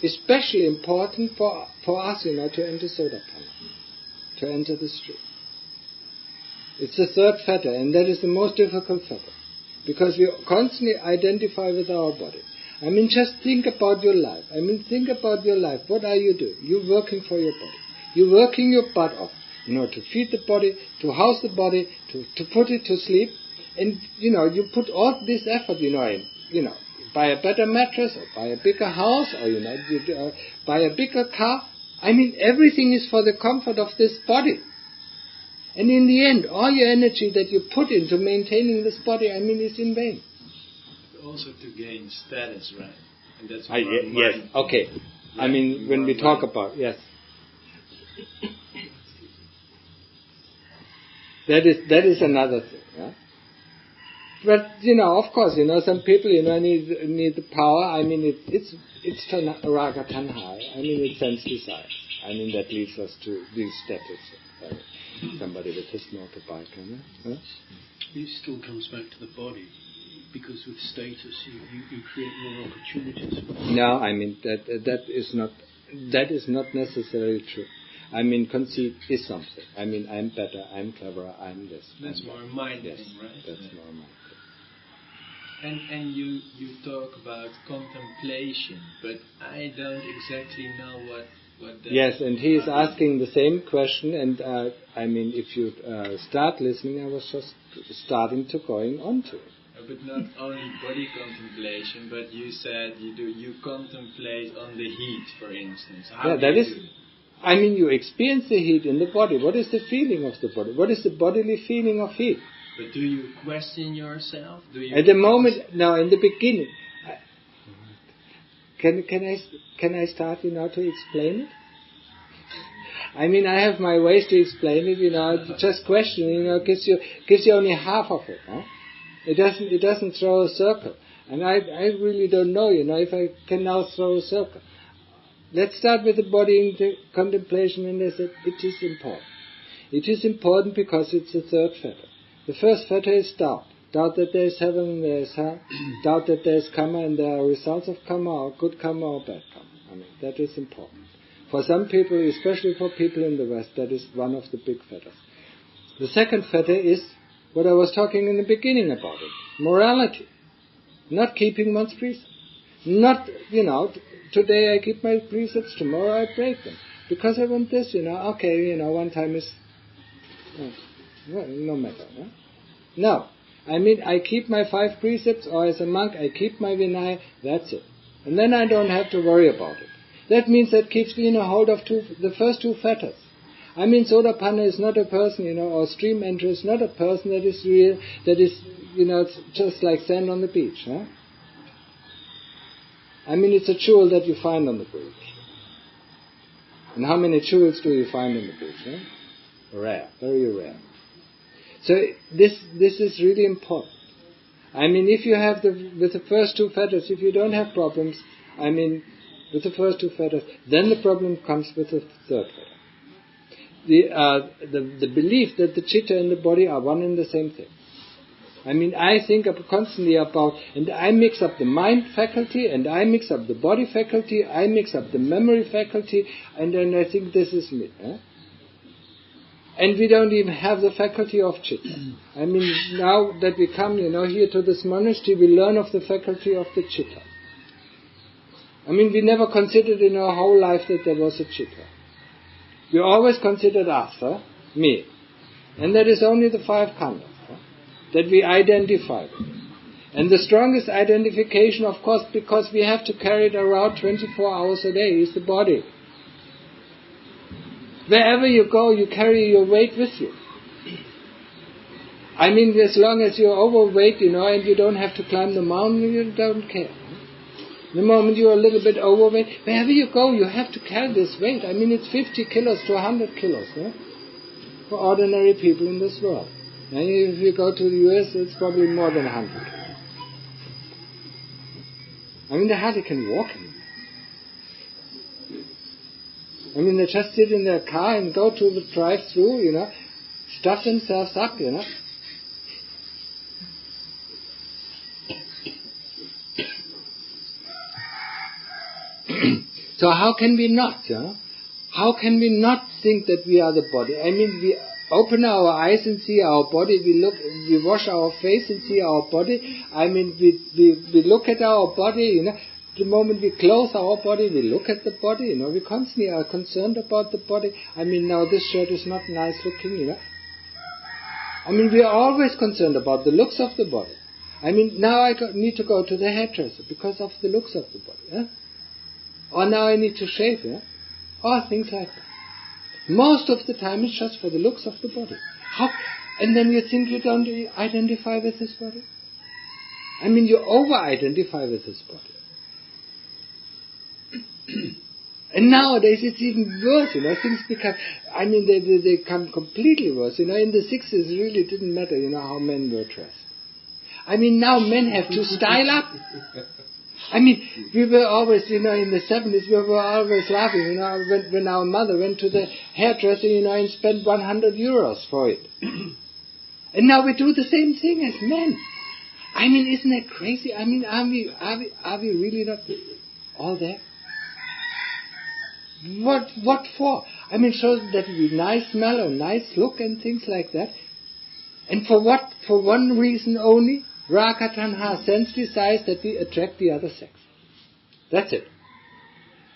especially important for us, to enter Sotapanna, to enter the stream. It's the third fetter, and that is the most difficult fetter. Because we constantly identify with our body. I mean, just think about your life. Think about your life. What are you doing? You're working for your body. You're working your butt off, to feed the body, to house the body, to put it to sleep. And, you put all this effort, buy a better mattress, or buy a bigger house, or, buy a bigger car. Everything is for the comfort of this body. And in the end, all your energy that you put into maintaining this body, is in vain. Also to gain status, right? And that's yes, okay. Yeah, when we talk about, yes. That is another thing, yeah? But, of course, some people, need the power. It's raga tanha. It's sense desire. That leads us to these status. Somebody with his motorbike, huh? It still comes back to the body, because with status you create more opportunities. No, that is not necessarily true. Conceit is something. I'm better, I'm cleverer, I'm this. That's more a mind thing, right? That's more a mind thing. And you talk about contemplation, but I don't exactly know what that yes, and he is asking the same question, and if you start listening, I was just starting to going on to it. But not only body contemplation, but you said you contemplate on the heat, for instance. How that is. You experience the heat in the body. What is the feeling of the body? What is the bodily feeling of heat? But do you question yourself? At the moment, now in the beginning, can I start, to explain it? I have my ways to explain it. Just questioning, gives you only half of it. Huh? It doesn't throw a circle, and I really don't know, if I can now throw a circle. Let's start with the body contemplation, and I said it is important. It is important because it's the third fetter. The first fetter is doubt. Doubt that there is heaven and there is hell. Doubt that there is karma and there are results of karma, or good karma or bad karma. That is important. For some people, especially for people in the West, that is one of the big fetters. The second fetter is what I was talking in the beginning about it. Morality. Not keeping one's precepts. Not, today I keep my precepts, tomorrow I break them. Because I want this, one time is, no matter. No. I keep my 5 precepts, or as a monk I keep my Vinaya, that's it. And then I don't have to worry about it. That means that keeps me in a hold of the first 2 fetters. Sodapanna is not a person, or stream entry is not a person that is real, that is, it's just like sand on the beach, huh? It's a jewel that you find on the beach. And how many jewels do you find on the beach, huh? Rare, very rare. So this is really important. If you have with the first 2 fetters, if you don't have problems, with the first 2 fetters, then the problem comes with the third fetter. The belief that the chitta and the body are one and the same thing. I think constantly about, and I mix up the mind faculty, and I mix up the body faculty, I mix up the memory faculty, and then I think this is me. Huh? And we don't even have the faculty of chitta. Now that we come, here to this monastery, we learn of the faculty of the chitta. We never considered in our whole life that there was a chitta. We always considered us, me. And that is only the 5 khandhas that we identify with. And the strongest identification, of course, because we have to carry it around 24 hours a day, is the body. Wherever you go, you carry your weight with you. As long as you're overweight, and you don't have to climb the mountain, you don't care. The moment you're a little bit overweight, wherever you go, you have to carry this weight. It's 50 kilos to 100 kilos, for ordinary people in this world. And if you go to the US, it's probably more than 100. They hardly can walk anymore. They just sit in their car and go to the drive-through, stuff themselves up, So how can we not, How can we not think that we are the body? open our eyes and see our body. We wash our face and see our body. I mean, we look at our body, The moment we close our body, we look at the body, We constantly are concerned about the body. I mean, now this shirt is not nice looking, I mean, we are always concerned about the looks of the body. I mean, now I need to go to the hairdresser because of the looks of the body. Or now I need to shave, or things like that. Most of the time it's just for the looks of the body. And then you think you don't identify with this body? I mean, you over-identify with this body. And nowadays it's even worse, things become, I mean, they come completely worse. In the 60s it really didn't matter, how men were dressed. I mean, now men have to style up. I mean, we were always, in the 70s, we were always laughing, when our mother went to the hairdresser, and spent 100 euros for it. And now we do the same thing as men. I mean, isn't that crazy? I mean, are we really not all there? What for? I mean, so that we nice smell or nice look and things like that. And for what? For one reason only. Raga, tanha, sense desires that we attract the other sex. That's it.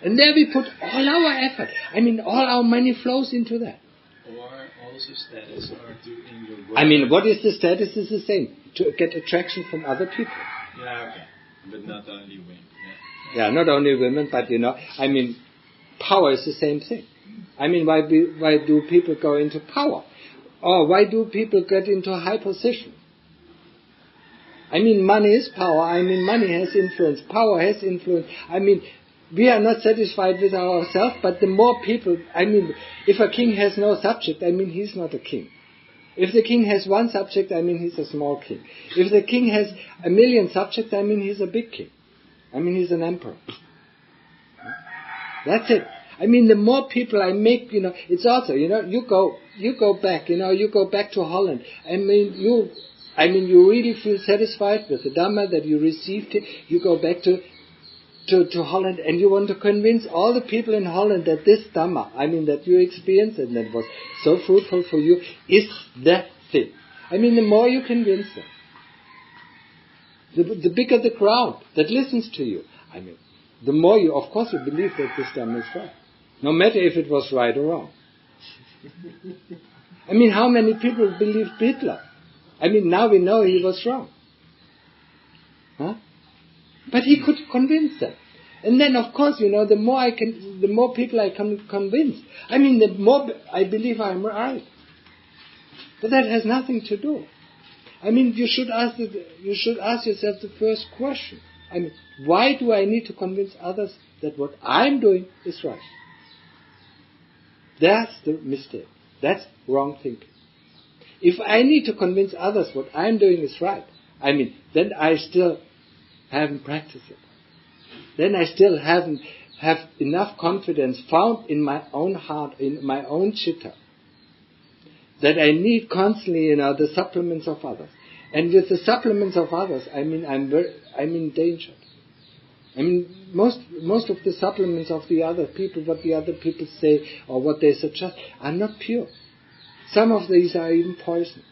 And there we put all our effort. I mean, all our money flows into that. Or also status, or in your work. I mean, what is the status is the same. To get attraction from other people. Yeah, okay. But not only women. Yeah, not only women, but I mean, power is the same thing. I mean, why do people go into power? Or why do people get into a high position? I mean, money is power. I mean, money has influence. Power has influence. I mean, we are not satisfied with ourselves, but the more people, I mean, if a king has no subject, I mean, he's not a king. If the king has one subject, I mean, he's a small king. If the king has 1 million subjects, I mean, he's a big king. I mean, he's an emperor. That's it. I mean, the more people I make, it's also, you go back, you go back to Holland. I mean, you really feel satisfied with the Dhamma that you received. You go back to Holland and you want to convince all the people in Holland that this Dhamma, I mean, that you experienced and that was so fruitful for you, is that thing. I mean, the more you convince them, the bigger the crowd that listens to you. I mean, the more you, of course, you believe that this Dhamma is right. No matter if it was right or wrong. I mean, how many people believed Hitler? I mean, now we know he was wrong. But he could convince them. And then, of course, the more people I can convince. I mean, the more I believe I'm right. But that has nothing to do. I mean, you should ask yourself the first question. I mean, why do I need to convince others that what I'm doing is right? That's the mistake. That's wrong thinking. If I need to convince others what I'm doing is right, I mean, then I still haven't practiced it. Then I still haven't have enough confidence found in my own heart, in my own chitta, that I need constantly, the supplements of others. And with the supplements of others, I mean, I'm in danger. I mean, most of the supplements of the other people, what the other people say or what they suggest, are not pure. Some of these are even poison.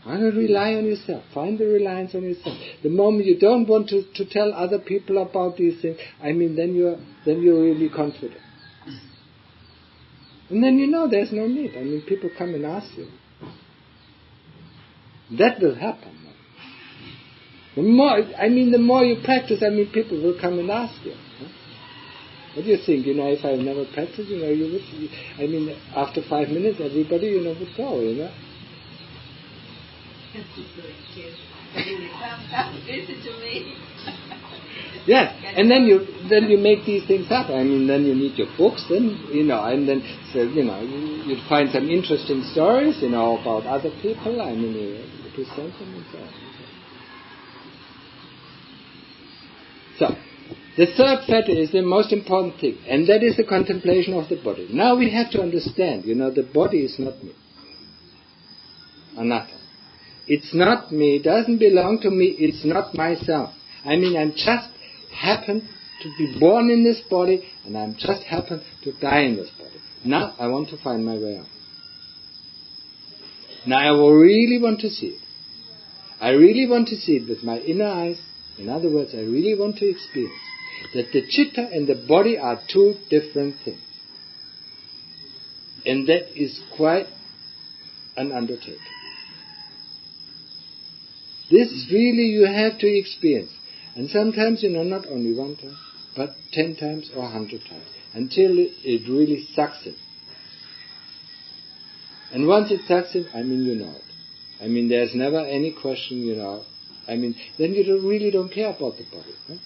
Why not rely on yourself? Find the reliance on yourself. The moment you don't want to tell other people about these things, I mean, then you're really confident. And then there's no need. I mean, people come and ask you. That will happen. The more you practice, I mean, people will come and ask you. What do you think? If I never practiced, you would. I mean, after 5 minutes, everybody, would go. Listen to me. Yes, and then you make these things up. I mean, then you need your books, then and then you find some interesting stories, about other people. I mean, you present them and so on. So, the third factor is the most important thing, and that is the contemplation of the body. Now we have to understand, the body is not me. Anatta. It's not me, it doesn't belong to me, it's not myself. I mean, I'm just happened to be born in this body, and I'm just happened to die in this body. Now I want to find my way out. Now I really want to see it. I really want to see it with my inner eyes. In other words, I really want to experience that the chitta and the body are two different things. And that is quite an undertaking. This really you have to experience. And sometimes, not only one time, but 10 times or 100 times, until it really sucks in. And once it sucks in, you know it. There's never any question, then you really don't care about the body. Huh?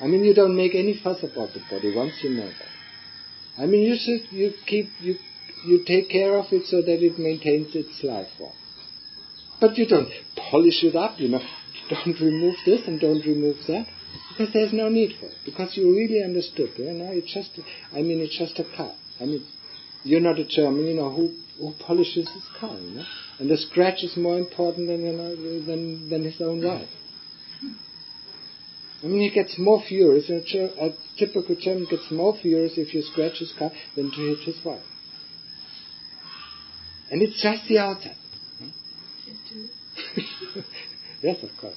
You don't make any fuss about the body once you know that. You take care of it so that it maintains its life form. But you don't polish it up, Don't remove this and don't remove that, because there's no need for it. Because you really understood, it's just a car. You're not a German, who polishes his car, And the scratch is more important than his own wife. He gets more furious. A typical German gets more furious if you scratch his car than to hit his wife. And it's just the outside. Yes, of course.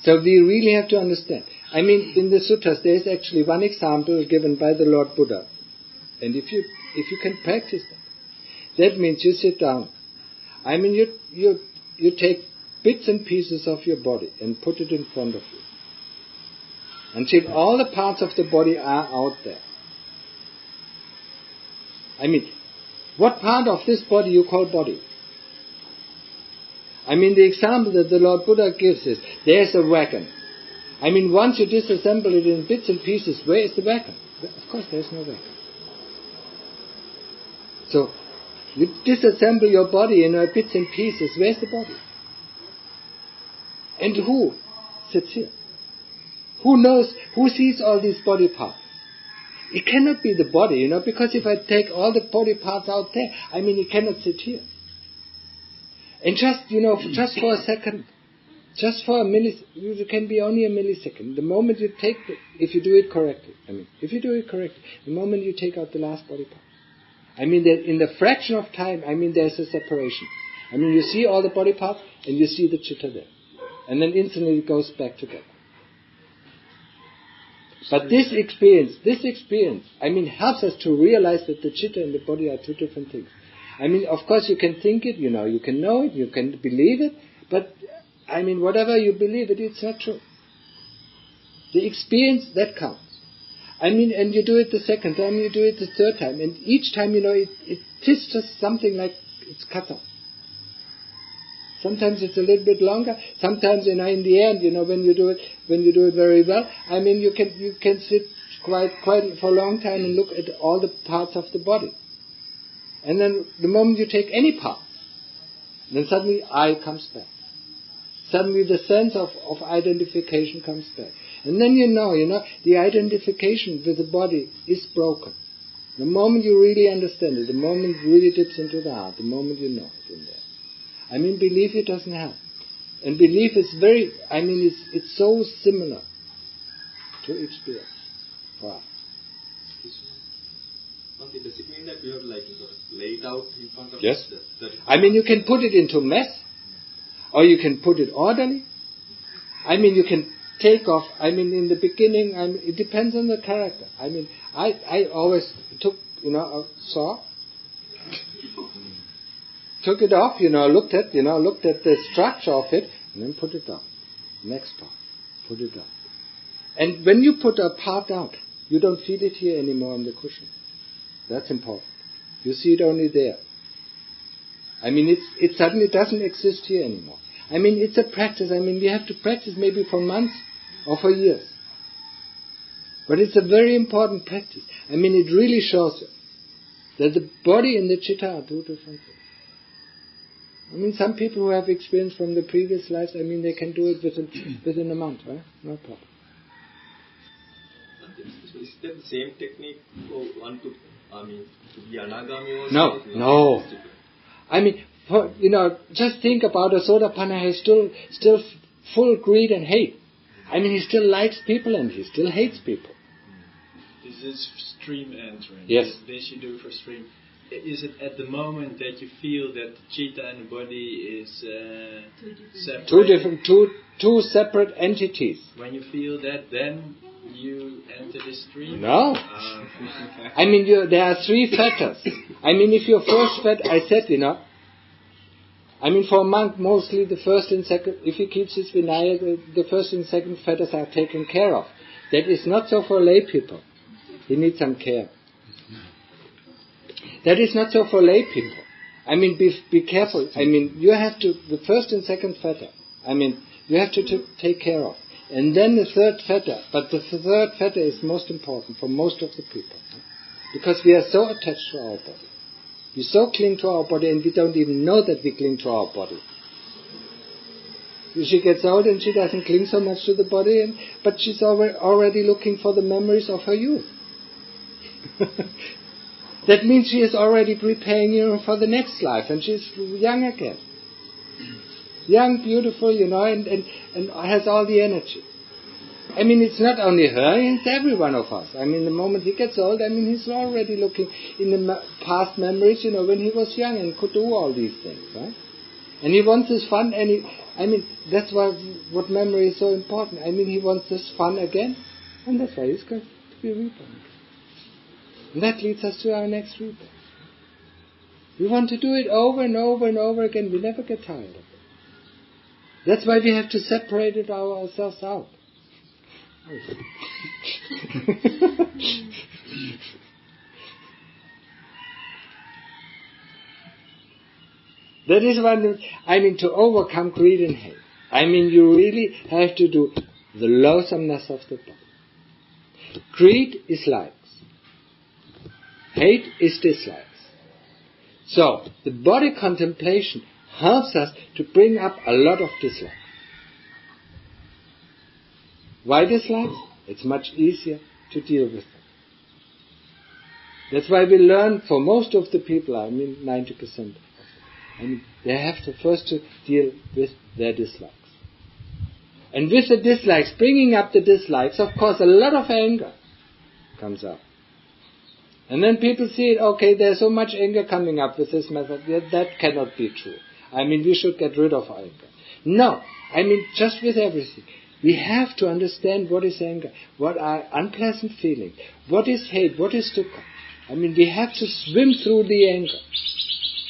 So we really have to understand. In the sutras there is actually one example given by the Lord Buddha. And if you can practice that means you sit down. You take bits and pieces of your body and put it in front of you. Until all the parts of the body are out there. What part of this body you call body? The example that the Lord Buddha gives is, there's a wagon. Once you disassemble it in bits and pieces, where is the wagon? Of course there's no wagon. So, you disassemble your body in bits and pieces, where's the body? And who sits here? Who knows, who sees all these body parts? It cannot be the body, because if I take all the body parts out there, it cannot sit here. And just for a second, just for a millisecond, it can be only a millisecond. The moment you take, if you do it correctly, the moment you take out the last body part. In the fraction of time, there's a separation. You see all the body parts and you see the chitta there. And then instantly it goes back together. But this experience, helps us to realize that the chitta and the body are two different things. Of course you can think it, you can know it, you can believe it, but, whatever you believe it, it's not true. The experience, that counts. And you do it the second time, you do it the third time, and each time, it is just something like it's cut off. Sometimes it's a little bit longer. Sometimes, in the end, when you do it very well, you can sit quite for a long time and look at all the parts of the body. And then the moment you take any part, then suddenly I comes back. Suddenly the sense of identification comes back. And then the identification with the body is broken. The moment you really understand it, the moment it really dips into the heart, the moment you know it in there. Belief, it doesn't help. And belief is very, it's so similar to experience for us. Does it mean that we have sort of laid out in front of yes. us? You can put it into mess, or you can put it orderly. You can take off. In the beginning, it depends on the character. I always took, a saw, took it off, looked at the structure of it, and then put it down. Next part, put it down. And when you put a part out, you don't feel it here anymore on the cushion. That's important. You see it only there. It suddenly doesn't exist here anymore. It's a practice. We have to practice maybe for months or for years. But it's a very important practice. It really shows you that the body and the chitta are two different things. Some people who have experience from the previous lives, they can do it within a month, right? No problem. So is that the same technique for one to be anagami also? No. Just think about a Sotapanna has still full greed and hate. He still likes people and he still hates people. This is stream entering. Yes. This you do for stream. Is it at the moment that you feel that the chitta and the body is separate? Two separate entities. When you feel that, then you enter the stream? No. I mean, there are three fetters. I mean, if your first fetter, I said, I mean, for a monk, mostly the first and second, if he keeps his Vinaya, the first and second fetters are taken care of. That is not so for lay people. He needs some care. That is not so for lay people. I mean, be careful. I mean, you have to, the first and second fetter, I mean, you have to take care of. And then the third fetter. But the third fetter is most important for most of the people. Because we are so attached to our body. We so cling to our body and we don't even know that we cling to our body. She gets old and she doesn't cling so much to the body, but she's already looking for the memories of her youth. That means she is already preparing, for the next life, and she's young again. Young, beautiful, and has all the energy. I mean, it's not only her, it's every one of us. I mean, the moment he gets old, I mean, he's already looking in the past memories, when he was young and could do all these things, right? And he wants this fun, and that's why what memory is so important. I mean, he wants this fun again, and that's why he's going to be reborn. And that leads us to our next rebirth. We want to do it over and over and over again. We never get tired of it. That's why we have to separate it ourselves out. That is one, to overcome greed and hate. You really have to do the loathsomeness of the body. Greed is likes. Hate is dislikes. So, the body contemplation helps us to bring up a lot of dislikes. Why dislikes? It's much easier to deal with them. That's why we learn, for most of the people, 90% of them, they have to first to deal with their dislikes. And with the dislikes, bringing up the dislikes, of course, a lot of anger comes up. And then people see it, okay, there's so much anger coming up with this method, that cannot be true. We should get rid of anger. No, just with everything. We have to understand what is anger, what are unpleasant feelings, what is hate, what is dukkha. We have to swim through the anger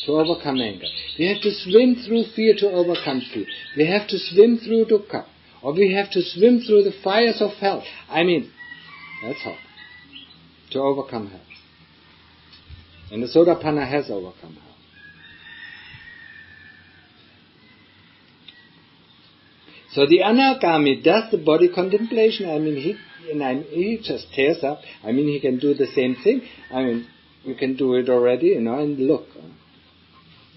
to overcome anger. We have to swim through fear to overcome fear. We have to swim through dukkha. Or we have to swim through the fires of hell. That's how. To overcome hell. And the Sotapanna has overcome hell. So the Anagami does the body contemplation. He just tears up. He can do the same thing. You can do it already, and look.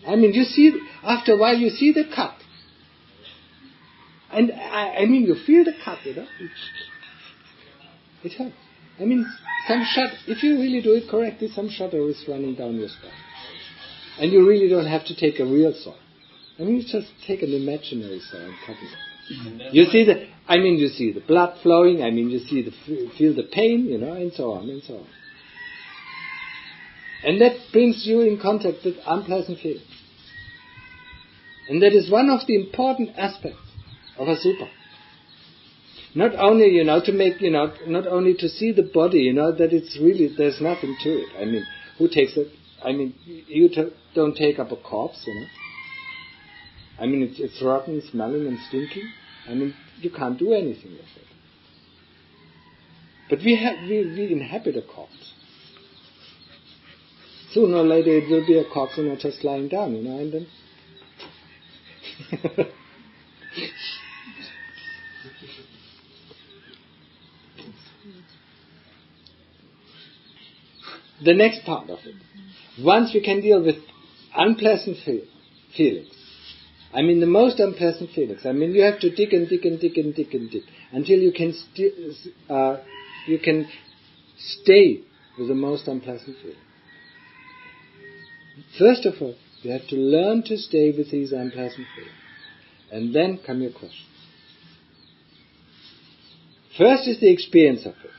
You see, after a while you see the cut. And you feel the cut, It hurts. Some shudder, if you really do it correctly, some shudder is running down your spine. And you really don't have to take a real saw. You just take an imaginary saw and cut it. You see you see the blood flowing, you feel the pain, and so on, and so on. And that brings you in contact with unpleasant feelings. And that is one of the important aspects of a supa. Not only, to make, not only to see the body, that it's really, there's nothing to it. Who takes it? You don't take up a corpse, It's rotten, smelling and stinking. You can't do anything with it. But we inhabit a corpse. Sooner or later it will be a corpse, just lying down, and then... The next part of it. Once we can deal with unpleasant feelings, the most unpleasant feelings, you have to dig and dig and dig and dig and dig until you can stay with the most unpleasant feelings. First of all, you have to learn to stay with these unpleasant feelings. And then come your questions. First is the experience of it.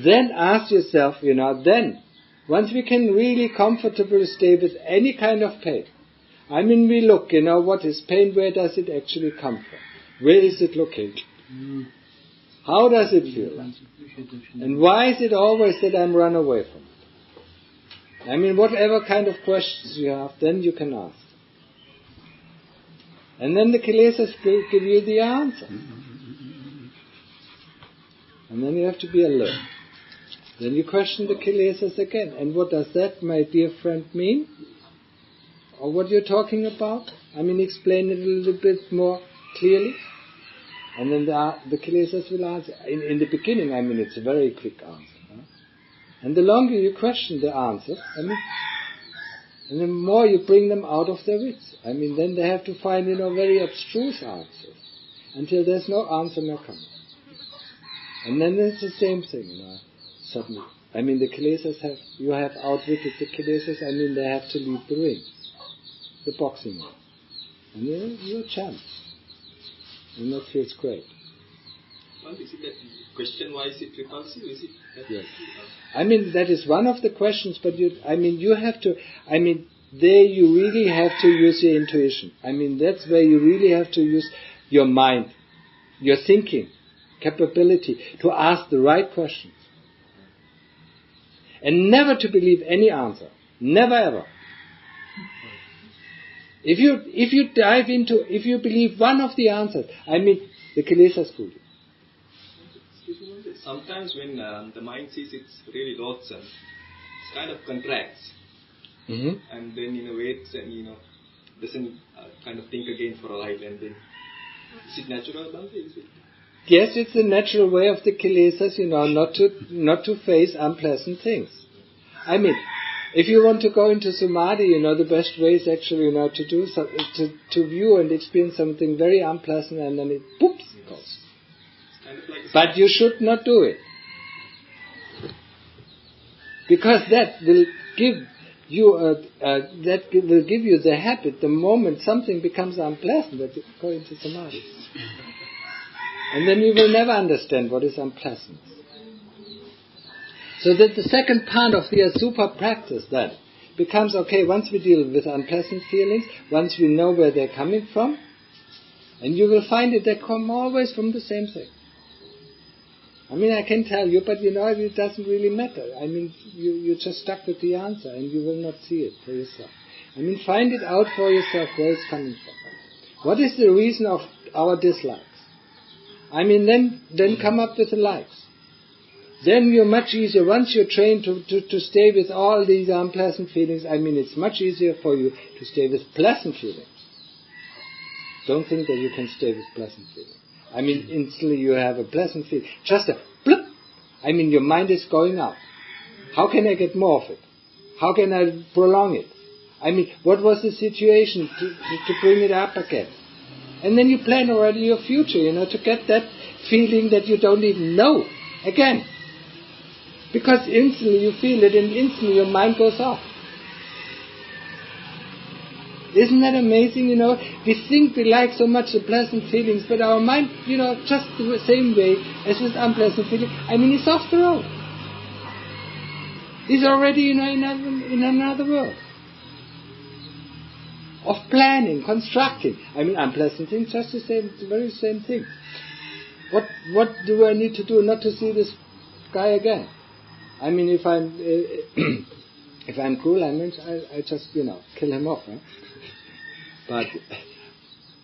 Then ask yourself, then, once we can really comfortably stay with any kind of pain, we look, what is pain, where does it actually come from? Where is it located? How does it feel like? And why is it always that I'm run away from it? Whatever kind of questions you have, then you can ask. And then the kilesas will give you the answer. And then you have to be alert. Then you question the kilesas again. And what does that, my dear friend, mean? Or what you're talking about? Explain it a little bit more clearly. And then the kilesas will answer. In the beginning, it's a very quick answer. Huh? And the longer you question the answers, and the more you bring them out of their wits. Then they have to find, very abstruse answers. Until there's no answer more coming. And then it's the same thing, suddenly. The kilesas you have outwitted the kilesas, they have to leave the ring. The boxing ring. And you're a champ. And that feels great. Well, is it that question, why is it repulsive? Is it that? Yes. That is one of the questions, but you have to, there you really have to use your intuition. That's where you really have to use your mind, your thinking, capability to ask the right questions. And never to believe any answer. Never ever. If you believe one of the answers, the kilesas fool you. Sometimes when the mind sees it's really loathsome, it kind of contracts. Mm-hmm. And then, waits and, doesn't kind of think again for a while. And then, is it natural, Bhante? Is it? Yes, it's the natural way of the kilesas, not to face unpleasant things. If you want to go into samadhi, the best way is actually, to do to view and experience something very unpleasant, and then it goes. Kind of like but you should not do it, because that will give you the habit. The moment something becomes unpleasant, that you go into samadhi, and then you will never understand what is unpleasant. So that the second part of the asubha practice then becomes, okay, once we deal with unpleasant feelings, once we know where they're coming from, and you will find that they come always from the same thing. I can tell you, but it doesn't really matter. You're just stuck with the answer, and you will not see it for yourself. Find it out for yourself where it's coming from. What is the reason of our dislikes? Then come up with the likes. Then you're much easier, once you're trained to stay with all these unpleasant feelings, it's much easier for you to stay with pleasant feelings. Don't think that you can stay with pleasant feelings. Instantly you have a pleasant feeling. Just a blip. Your mind is going up. How can I get more of it? How can I prolong it? What was the situation to bring it up again? And then you plan already your future, to get that feeling that you don't even know again. Because instantly you feel it, and instantly your mind goes off. Isn't that amazing? We think we like so much the pleasant feelings, but our mind, just the same way as with unpleasant feelings, it's off the road. It's already, in another world. Of planning, constructing. Unpleasant things, just the very same thing. What do I need to do not to see this guy again? If I'm cruel, I just, kill him off. Huh? But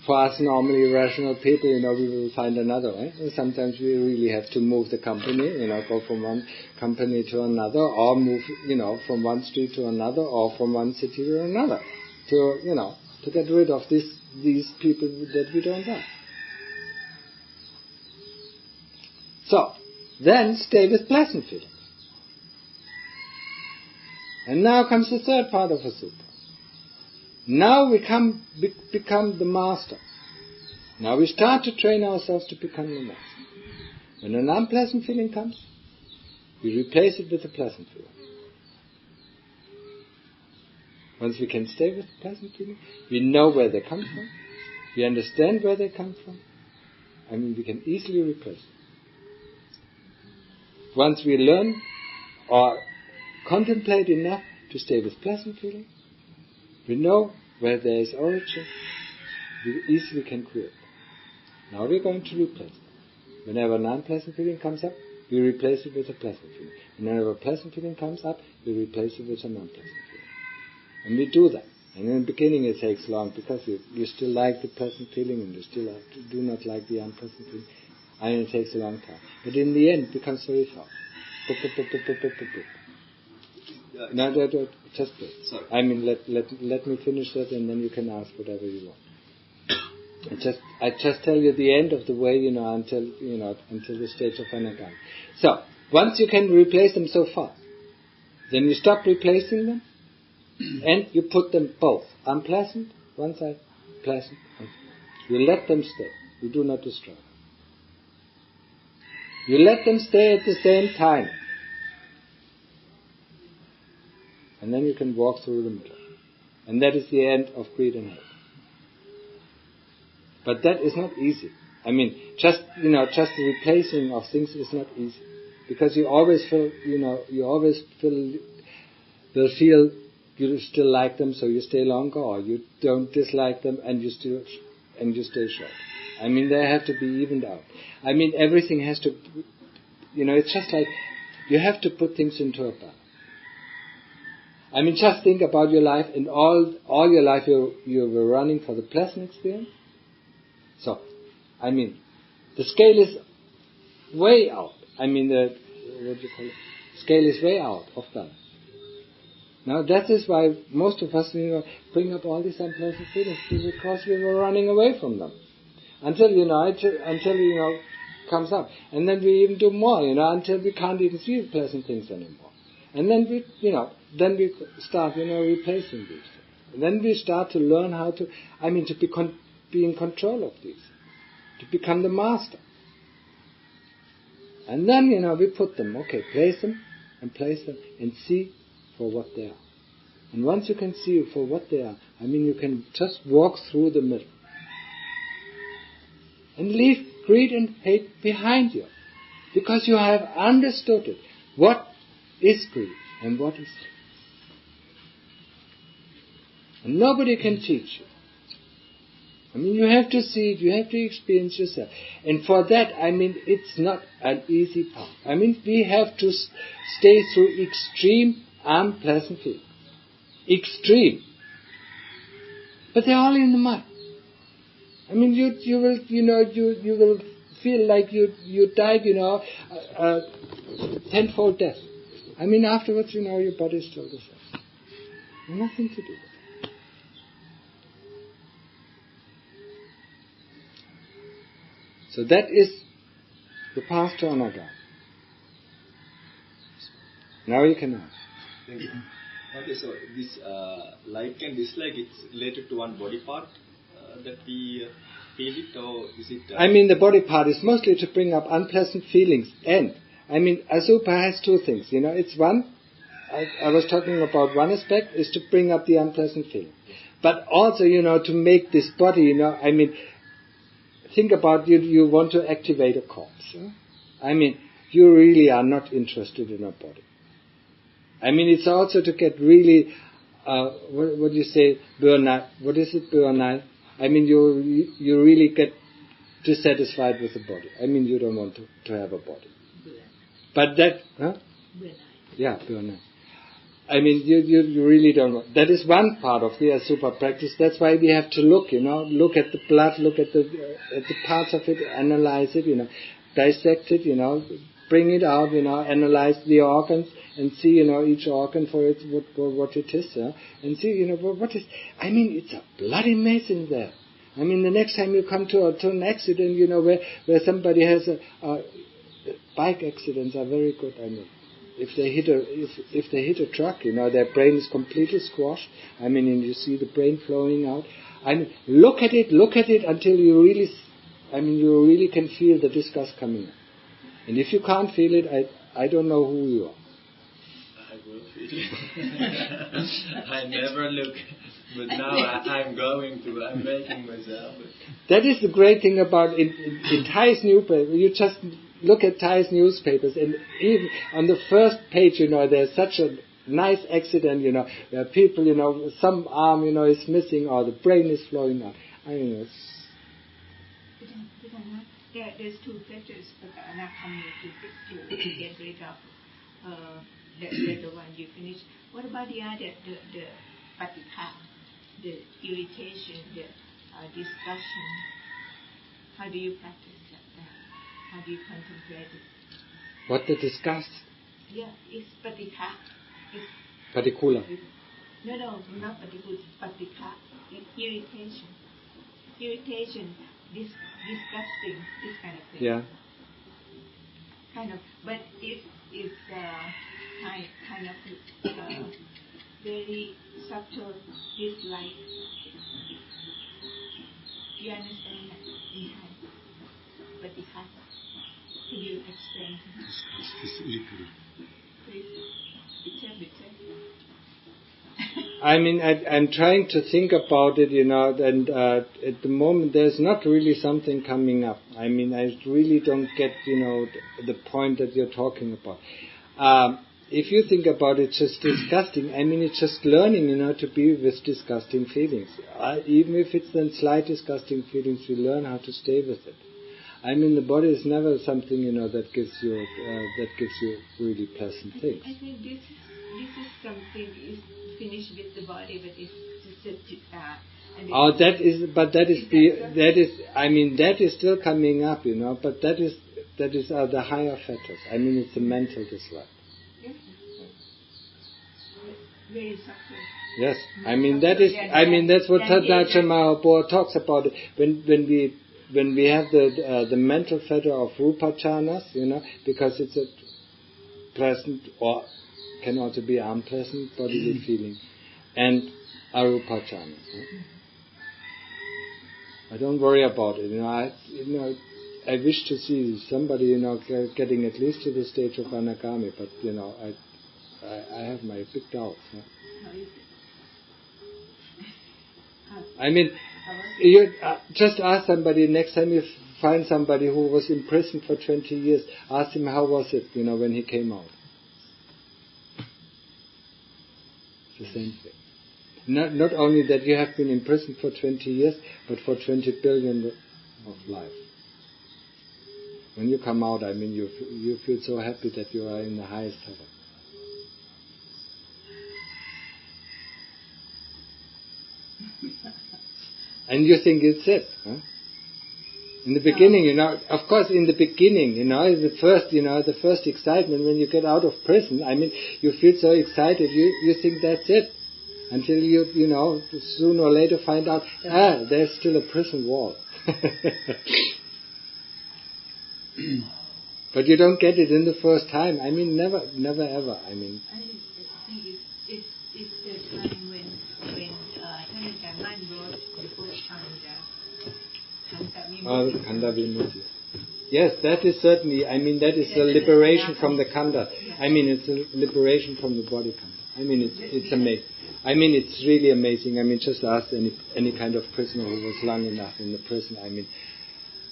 for us normally rational people, we will find another way. Sometimes we really have to move the company, go from one company to another, or move, from one street to another, or from one city to another, to get rid of these people that we don't like. So, then stay with pleasant feelings. And now comes the third part of a asubha. Now we become the master. Now we start to train ourselves to become the master. When an unpleasant feeling comes, we replace it with a pleasant feeling. Once we can stay with the pleasant feeling, we know where they come from, we understand where they come from, we can easily replace it. once we learn or contemplate enough to stay with pleasant feeling, we know where there is origin, we easily can create. Now we're going to replace it. Whenever a non-pleasant feeling comes up, we replace it with a pleasant feeling. Whenever a pleasant feeling comes up, we replace it with a non-pleasant feeling. And we do that. And in the beginning it takes long because you still like the pleasant feeling and you still do not like the unpleasant feeling. And it takes a long time. But in the end it becomes very fast. No, just wait. Sorry. I mean, let me finish that, and then you can ask whatever you want. I just tell you the end of the way, until the stage of anagami. So once you can replace them so far, then you stop replacing them, and you put them both unpleasant one side, pleasant. You let them stay. You do not destroy them. You let them stay at the same time. And then you can walk through the middle. And that is the end of greed and hate. But that is not easy. I mean, just the replacing of things is not easy. Because you always feel you still like them, so you stay longer, or you don't dislike them and you stay short. I mean, they have to be evened out. I mean, everything has to, it's just like you have to put things into a balance. I mean, just think about your life. In all your life, you were running for the pleasant experience. So, I mean, the scale is way out. I mean, scale is way out of balance. Now, that is why most of us, bring up all these unpleasant feelings, because we were running away from them. Until comes up. And then we even do more, until we can't even see the pleasant things anymore. And then we start, replacing these things. And then we start to learn how to be in control of these, to become the master. And then, we put them, place them, and see for what they are. And once you can see for what they are, you can just walk through the middle. And leave greed and hate behind you. Because you have understood it. What is greed and what is hate? And nobody can teach you. You have to see it, you have to experience yourself. And for that, it's not an easy path. We have to stay through extreme unpleasant feelings. Extreme. But they're all in the mind. You will feel like you died, tenfold death. Afterwards, your body is still the same. Nothing to do with it. So that is the path to anagami. Now you can ask. Thank you. Okay, so this like and dislike, it's related to one body part that we feel it, or is it... the body part is mostly to bring up unpleasant feelings. And, asubha has two things. It's one, I was talking about one aspect, is to bring up the unpleasant feeling. But also, to make this body, think about you want to activate a corpse. You really are not interested in a body. It's also to get really, what do you say, burnout. What is it, burnout? You really get dissatisfied with the body. You don't want to have a body. But that, huh? Yeah, burnout. You really don't want. That is one part of the asubha practice. That's why we have to look at the blood, look at the parts of it, analyze it, dissect it, bring it out, analyze the organs and see, each organ for its what it is, and see, what is. It's a bloody mess in there. The next time you come to an accident, where somebody has a bike accidents are very good. If they hit a truck, their brain is completely squashed. And you see the brain flowing out. Look at it until you really, you really can feel the disgust coming up. And if you can't feel it, I don't know who you are. I will feel it. I never look, but now I'm going to. I'm making myself. That is the great thing about in Thai's new paper. You just look at Thai's newspapers, and even on the first page, there's such a nice accident, where people, some arm, is missing, or the brain is flowing out. There's two fetters that are not coming to get rid of. The one you finished. What about the other, the patika, the irritation, the discussion? How do you practice that? How do you contemplate it? What the disgust? Yeah, it's patika. It's Particular. No, not particular. Patika. It's irritation. Irritation, disgusting, this kind of thing. Yeah. Kind of, but it's kind of very subtle dislike. You understand that in Thai? Patika. Could you explain? Disgust is little. Please, bitte. I'm trying to think about it, and at the moment there's not really something coming up. I really don't get, the point that you're talking about. If you think about it, just disgusting, it's just learning, to be with disgusting feelings. Even if it's then slight disgusting feelings, you learn how to stay with it. The body is never something, that gives you really pleasant things. I think this is something is finished with the body, but it's just that is still coming up, but that is the higher fetters. It's a mental dislike. Yes. Very subtle. Yes, that's what Thanacha Mahaprabhu talks about. When we have the mental fetter of rupachanas, because it's a pleasant or can also be unpleasant bodily feeling, and arupachanas. I don't worry about it. I wish to see somebody, getting at least to the stage of anagami, but I have my big doubts. You just ask somebody, next time you find somebody who was in prison for 20 years, ask him how was it, when he came out. It's the same thing. Not only that you have been in prison for 20 years, but for 20 billion of life. When you come out, you feel so happy that you are in the highest heaven. And you think it's it, huh? In the beginning, of course, in the beginning, the first excitement when you get out of prison, you feel so excited, you think that's it. Until you sooner or later find out, there's still a prison wall. But you don't get it in the first time. Never ever. I think it's the time when Tanajaman wrote the book Khanda Vimutti. Yes, that is certainly, that is a liberation from the Khanda. It's a liberation from the body Khanda. It's amazing. It's really amazing. Just ask any kind of prisoner who was long enough in the prison.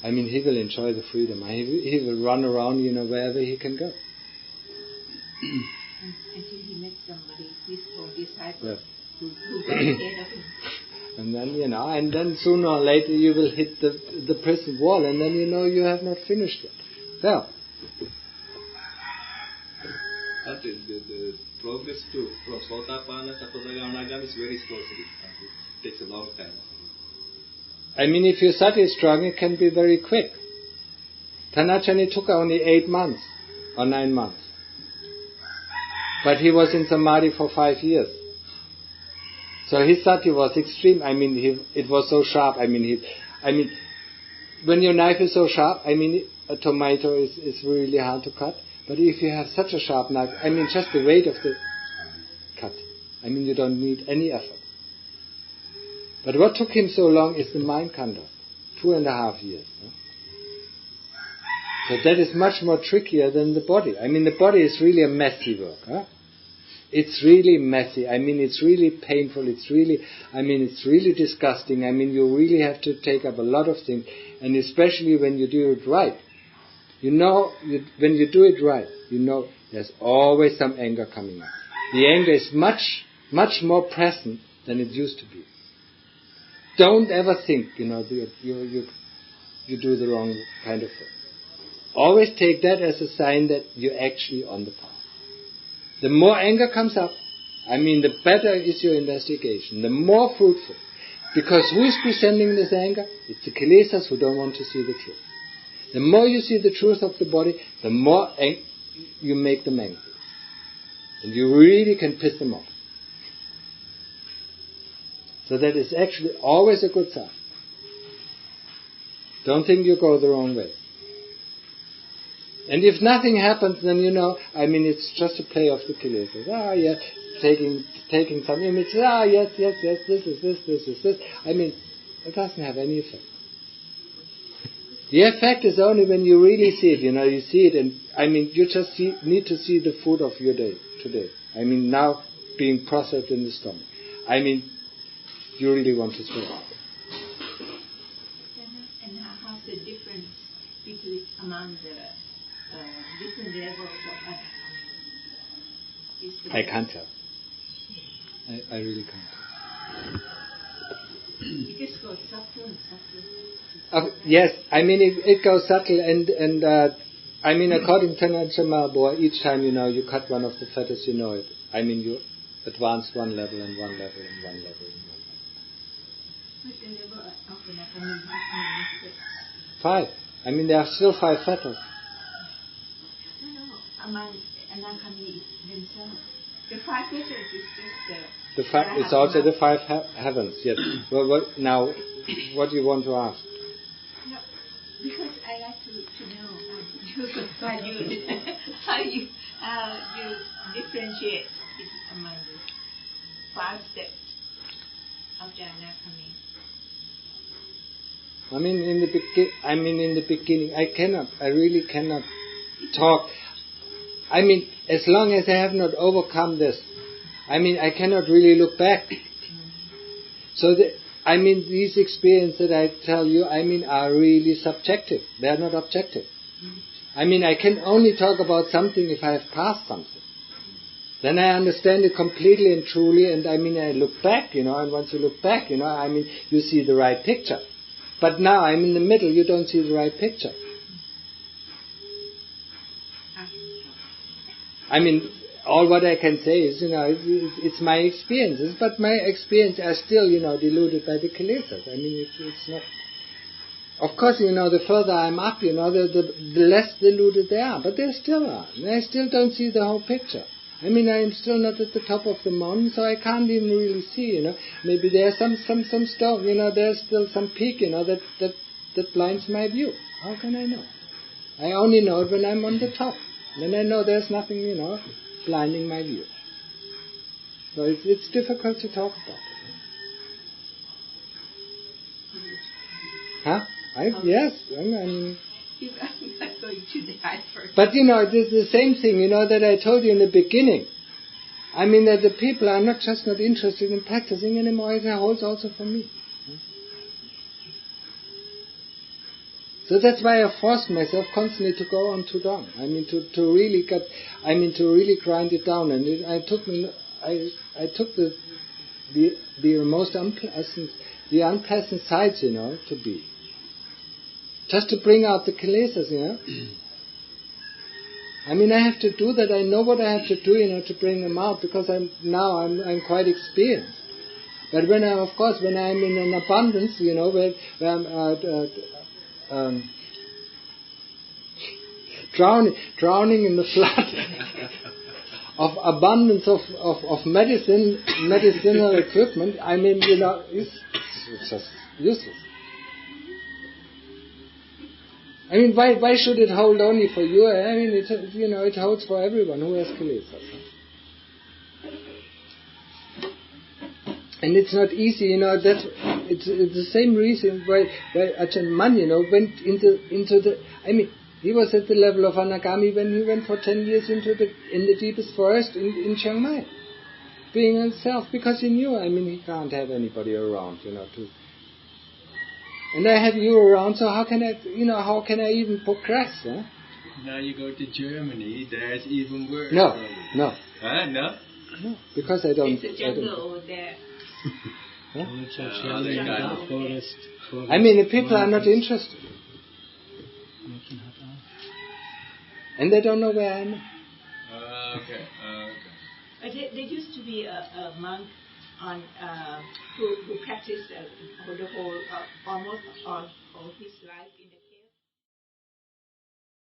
He will enjoy the freedom. He will run around, wherever he can go. Until he met somebody, his own disciple, yes. who got ahead of him. And then, sooner or later you will hit the prison wall, and then you have not finished it. Well. But the progress from Sotapanna, Sappatagama, Anagami is very slow. It takes a long time. If your sati is strong, it can be very quick. Tanachani took only 8 months or 9 months. But he was in samadhi for 5 years. So his sati was extreme. It was so sharp. When your knife is so sharp, a tomato is really hard to cut. But if you have such a sharp knife, just the weight of the cut. You don't need any effort. But what took him so long is the mind khandha, 2.5 years. So that is much more trickier than the body. The body is really a messy work. Huh? It's really messy. It's really painful. It's really disgusting. You really have to take up a lot of things, and especially when you do it right. You know, when you do it right, you know there's always some anger coming up. The anger is much, much more present than it used to be. Don't ever think, you do the wrong kind of thing. Always take that as a sign that you're actually on the path. The more anger comes up, the better is your investigation, the more fruitful. Because who is presenting this anger? It's the kilesas who don't want to see the truth. The more you see the truth of the body, the more you make them angry. And you really can piss them off. So that is actually always a good sign. Don't think you go the wrong way. And if nothing happens, then it's just a play of the kilesas. Yes, taking some images. Yes, this is this. It doesn't have any effect. The effect is only when you really see it. You see it, and you just need to see the food of your day today. Now being processed in the stomach. You really want to throw up. And how's the difference among the different levels of anakamya? I can't tell. I really can't. It just goes subtle and subtle. Yes, it goes subtle, and according to Nachamabua, each time you cut one of the fetters, it. You advance one level and one level and one level and one level. What the level of anakamya? 5. There are still 5 fetters. No, among anakamya themselves. The 5 fetters is just the 5. It's also the 5 heavens. Yes. What do you want to ask? No, because I like to know how you differentiate among the 5 steps of the anakamya. In the beginning, I really cannot talk. As long as I have not overcome this, I cannot really look back. So, these experiences that I tell you, are really subjective. They are not objective. I can only talk about something if I have passed something. Then I understand it completely and truly, and I look back, and once you look back, you see the right picture. But now I'm in the middle, you don't see the right picture. All what I can say is, it's my experiences, but my experiences are still, deluded by the kilesas. It's not. Of course, the further I'm up, the less deluded they are, but they still are. I still don't see the whole picture. I'm still not at the top of the mountain, so I can't even really see, Maybe there's some stone, there's still some peak, that blinds my view. How can I know? I only know it when I'm on the top. Then I know there's nothing, blinding my view. So it's difficult to talk about it. Huh? Yes. You're not going to die first. But it's the same thing, that I told you in the beginning. That the people are not interested in practicing anymore. It holds also for me. So that's why I forced myself constantly to go on Tudong. To really grind it down. And I took the most unpleasant sides, to be. Just to bring out the kilesas, I have to do that. I know what I have to do, to bring them out, because I'm quite experienced. But when I'm in an abundance, where I'm drowning in the flood of abundance of medicinal equipment, it's just useless. Why should it hold only for you? It holds for everyone who has kilesas. And it's not easy, that it's the same reason why Ajahn Mun, went into the. He was at the level of Anagami when he went for 10 years in the deepest forest in Chiang Mai, being himself, because he knew, he can't have anybody around, And I have you around, so how can I even progress? Huh? Now you go to Germany, there's even worse. No, probably. no. Huh? No? No, because I don't. There's a jungle over there. Forest. I mean, the people are not interested. And they don't know where I am. Okay. There used to be a monk on who practiced the whole almost all his life in the